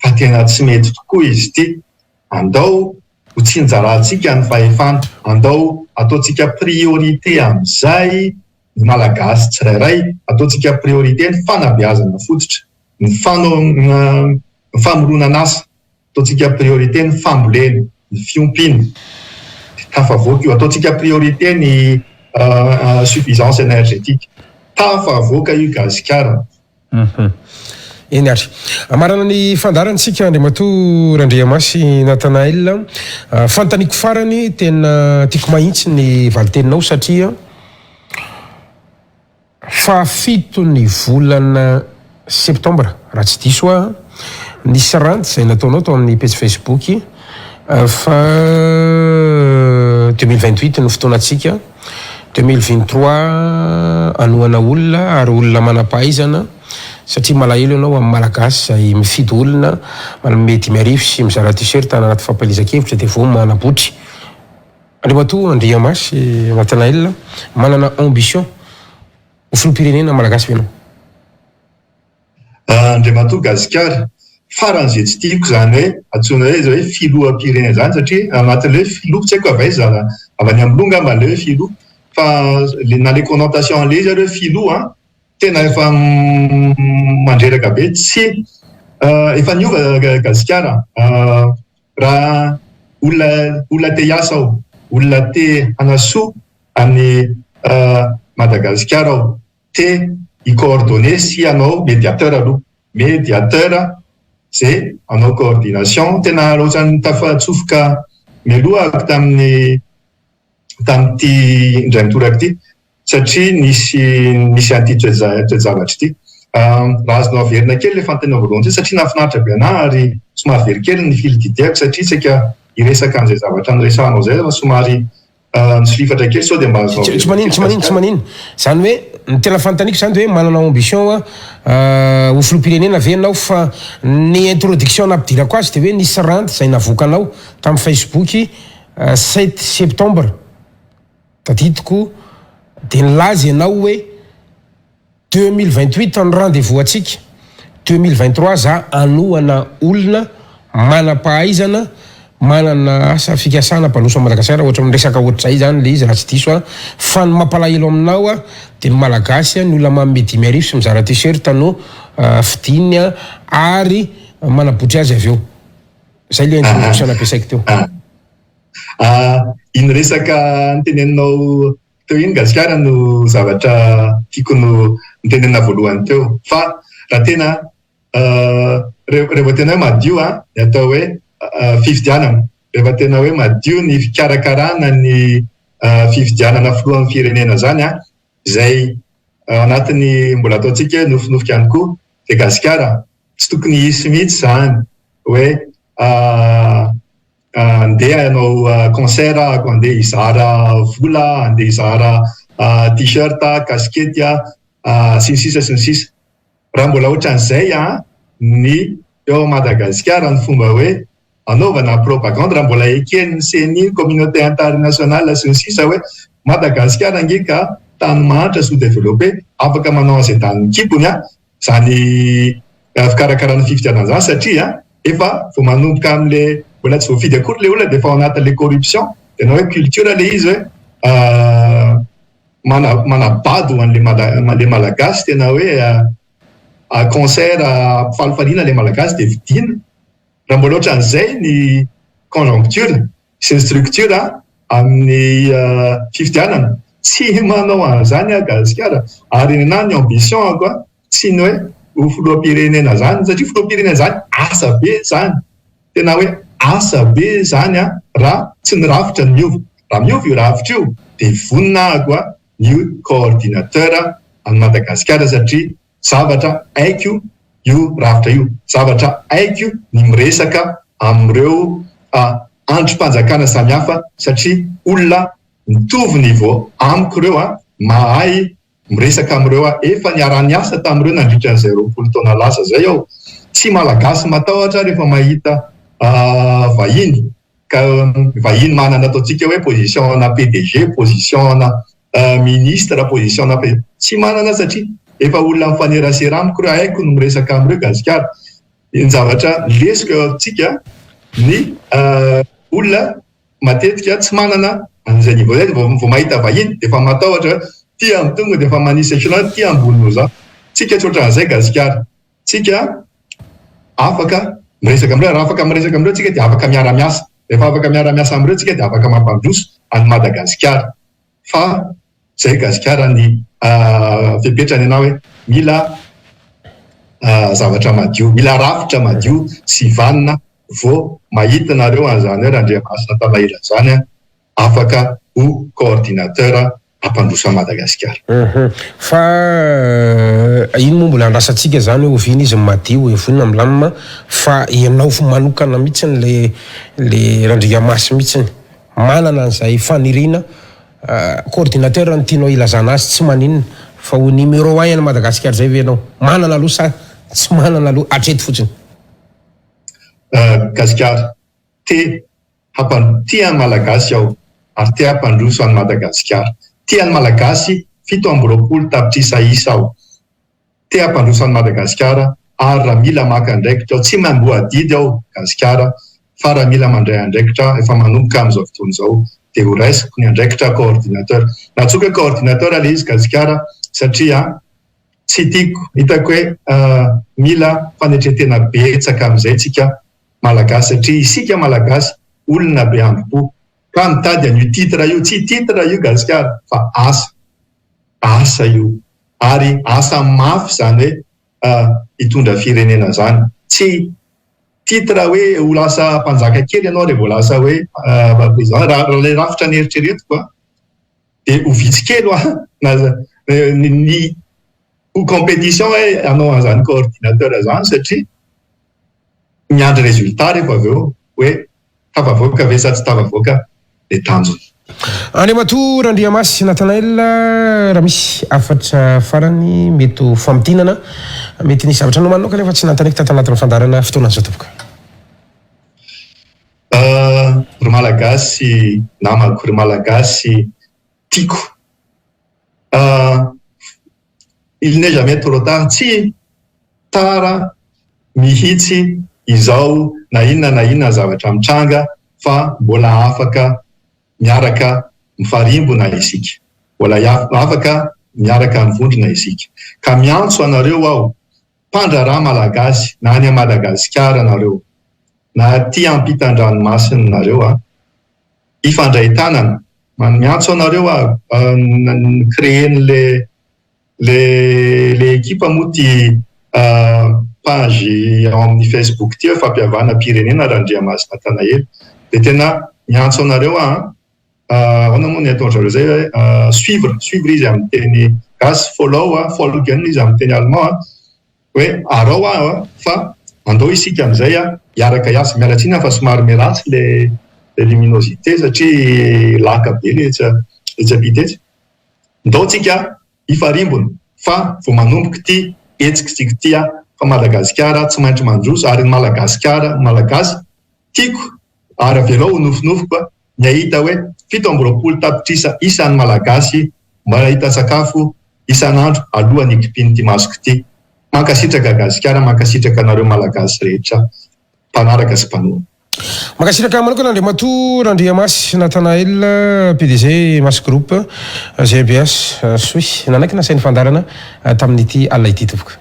fa tena tsy mety tokoa izy ty, andao ho tsinjaratsika ny fahefana, andao ataontsika priorité amin'izay ny malagasy tsirairay, ataontsika priorité ny fanabeazana fototra, ny famoronana asa, ataontsika priorité ny fambolena, ny fiompina, tafavoaka io, ataontsika priorité ny suffisance énergétique, tafavoaka io gasikara. Eny ary amarana ny fandarantsika Andriamatora Andriamasy Nathanaël, fantaniko farany tena tiako mahitsy ny valiteninao satria fafito ny volana septambra raha tsy diso nisy ranty izay nataonao tao amin'ny page Facebook fa 2028 ny fotoanatsika, 2023 anoana olona ary olona manam-pahaizana satria malahelo ianao amin'ny malagasy izay mifidy olona mety miarivo sy mizara t-shirt anaty fampalizan-kevitra dia vao manabotry. Andriamatora Andriamasy Nathanaël manana ambition ho filoham-pirenena malagasy ianao? Andriamatora gasikara faran'izay tsy tiako zany hoe antsoina hoe filoham-pirenena zany satria anatin'le filoha tsy haiko avaiza avy any amin'ny longa mba le filoha fa na le connotation le izy hoe filoha tena efa mandreraka be tsy efa niova gasikara raha olona te hiasa ao, olona te hanasoa amin'ny Madagasikara ao, te i-coordonner sy anao médiateur aloha, médiateur zay anao coordination. Tena loatran'ny tafatsofoka mialoha tamin'ity indray mitoraka ity satria nisy an'ity toejavatra ity. Raha azonao averina kely le fantaniana voalohany ty satria nahafinaritra be anahy ary somary very kely ny filididiako satria tsika iresaka an'izay zavatra niresahanao zay fa somary misorifatra kely sao dia mba tsy manino zany hoe ny tena fantaniko zany de hoe manana ambition ho filoham-pirenena ve anao fa ny introduction nampidirako azy de hoe nisy ranty zay navoakanao tamin'ny Facebook 7 septembre tadidiko de nilaza ianao hoe 2028 ny rendez-vous atsika 2023 za anohana olona manam-pahaizana manana asa fikasana mpanoso a Madagasikara ohatra miresaka ohatr'izay zany le izy raha tsy diso fa ny mampalahelo aminao de ny malagasy ny olona mamedimy arivo sy mizara t-shirt no fidiny ary manabotry azy avy eo zay le introduction ampiasaiko teo. Iny resaka niteneninao teo iny Gasikara no zavatra tiako no nitenenina voalohany teo fa raha tena rehefa tena hoe madio ny atao hoe fifidianana rehefa tena hoe madio ny fikarakarana ny fifidianana filohan'ny firenena zany izay anatiny mbola ataontsika nofinofika ihany koa de Gasikara tsy tokony hisy mihitsy zany hoe andeha ianao concert andeha hizara vola andeha hizara t-shirt kaskety sy ny sisa sy ny sisa raha mbola ohatran'izay ny eo Madagasikara ny fomba hoe anaovana propagande raha mbola eken'ny CNI communauté internationale sy ny sisa hoe Madagasikara ngeka tany mahantra sous-développé afaka manao an'izay tany kibony zany fikarakarana fifidianana zany satria efa vao manomboka amin'le mbola tsy voafidy akory le olona de efa ao anatin'le corruption tena hoe culture le izy hoe manabady ho an'le malagasy tena hoe concert falifaliana le malagasy de vidina raha mbola ohatran'izay ny conjoncture sy ny structure amin'ny fifidianana tsy manao an'izany Gasikara ary nena ny ambition koa tsy ny hoe ho filoham-pirenena zany satria filoham-pirenena zany asa be zany tena hoe asa be zany raha tsy nirafitra ny miova raha miova io rafitra io de vonina koa ny coordinateur any Madagasikara satria zavatra aiko io rafitra io zavatra aiko ny miresaka amin'ireo androm-panjakana samihafa satria olona mitovy niveau amiko ireo mahay miresaka amin'ireo efa niarany asa tamin'ireo nandritra n'izay 20 taona lasa zay ao tsy malagasy matahotra rehefa mahita vahiny ka vahiny manana ataontsika hoe position na PDG position na ministre position na tsy manana satria efa olona mifanerasera amiko ireo haiko no miresaka amin'ireo Gasikara ny zavatra lesiko eo amintsika ny olona matetika tsy manana an'izay niveau zay vao mahita vahiny de efa matahotra ty amin'ny tonga de efa manisy echelon ty ambony za tsika tsy ohatran'izay Gasikara tsika afaka miresaka amin'ireo raha afaka miresaka amin'ireo tsika de afaka miara-miasa rehefa afaka miara-miasa amin'ireo tsika de afaka mampandroso any Madagasikara fa zay Gasikara ny fepetrany ianao hoe mila zavatra madio mila rafitra madio sy vanina vao mahita nareo an'izany hoe Randriamasina Talahila zany afaka ho coordinateur ampandroso a Madagasikara. Fa ino moa mbola andrasantsika zany hoe ovina izy madio vonina milamina fa ianao manokana mihitsy le Randriamasina mihitsy manana an'izay fanirina coordinateur ny tianao ilazana azy tsy maninona fa ho numéro 1 any Madagasikara zay ve anao manana aloha sa tsy manana aloha atreto fotsiny. Gasikara te tia malagasy aho ary te hampandroso any Madagasikara tia ny malagasy 7 tapitrisa isa aho te hampandroso any Madagasikara ary raha mila maka andraikitra aho tsy mamboadidy aho Gasikara fa raha mila mandray andraikitra efa manomboka amin'izao fotoana izao de ho raisiko ny andraikitra coordinateur natsoka coordinateur le izy Gasikara satria tsy tiako hitako hoe mila fanetretena betsaka amin'izay tsika malagasy satria isika malagasy olona be ambo ka mitady an'io titre io tsy titre io Gasikara fa asa io ary asa mafy zany hoe hitondra firenena zany tsy titre hoe ho lasa mpanjaka kely ianao rehefa lasa hoe président raha le rafitra ny eritreretiko de ho vitsy kely ny compétition hoe anao an'izany coordinateur zany satria miandry résultat rehefa avy eo hoe tafavoaka ve sa tsy tafavoaka le tanjony. Andriamato Randriamasy Nathanaël raha misy afatra farany mety ho fampitinana mety nisy zavatra no manokana fa tsy nantany tata anatin'ny fandarana fotoana zao tompoko. Ry malagasy namako, ry malagasy tiako. Il n'est jamais trop tard, tsy tara mihitsy izao na inona zavatra mitranga fa mbola afaka miaraka mifarimbona isika, mbola afaka miaraka mivondrona isika. Ka miantso anareo aho, mpandraraha malagasy na any Madagasikara nareo, na aty ampitan-dranomasina nareo ifandray tanana, miantso anareo aho, créer le équipe moa ty page ao amin'ny Facebook ty fampiavana pirenena Randriamasy Nathanaël, de tena miantso anareo ahoana moa ny ataon'zareo zay suivre izy amin'ny teny gasy, folgen izy amin'ny teny allemand hoe arao fa andao isika amizay hiaraka hiasa mialatsiny fa somary meratsy le luminosité satria laka be le etsapita etsy. Ndao tsika ifarimbona fa vao manomboka ty etsika ty fa Madagasikara tsy maintsy mandroso ary ny malagasy tiako ary avelao nofinofiko ny ahita hoe 7 tapitrisa isan'ny malagasy mba ahita sakafo isan'andro alohan'ny ekipiny ty masoko ty. Mankasitraka Gasikara, mankasitraka anareo malagasy rehetra mpanaraka sy mpanoana. Mankasitraka manokana Andriamato Randriamasy Nathanaël PDG Mas Group GBS Suisse nanaiky nasain'ny fandarana tamin'ity alina ity tompoko.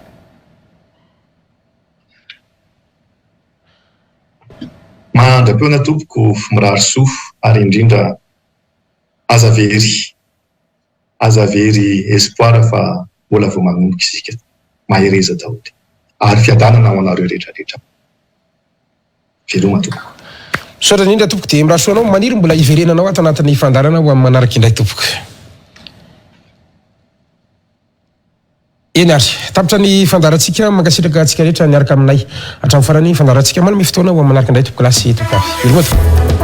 Mandra-peona tompoko mirary sofo ary indrindra azavery espoir fa mbola vao manomboka isika mahereza daholo ary fiadanana ho anareo rehetrarehetra. Veloma tompoko. Saotra indrindra tompoko dia mirary soa anao maniry mbola iverenanao ato anatin'ny fandarana ho amin'ny manaraka indray tompoko. Eny ary tapitra ny fandarantsika mankasitraka antsika rehetra niaraka aminay hatramin'ny farany fandarantsika manome fotoana ho amin'ny manaraka indray tompoko lasy tompoko avy. Veloma tompoko.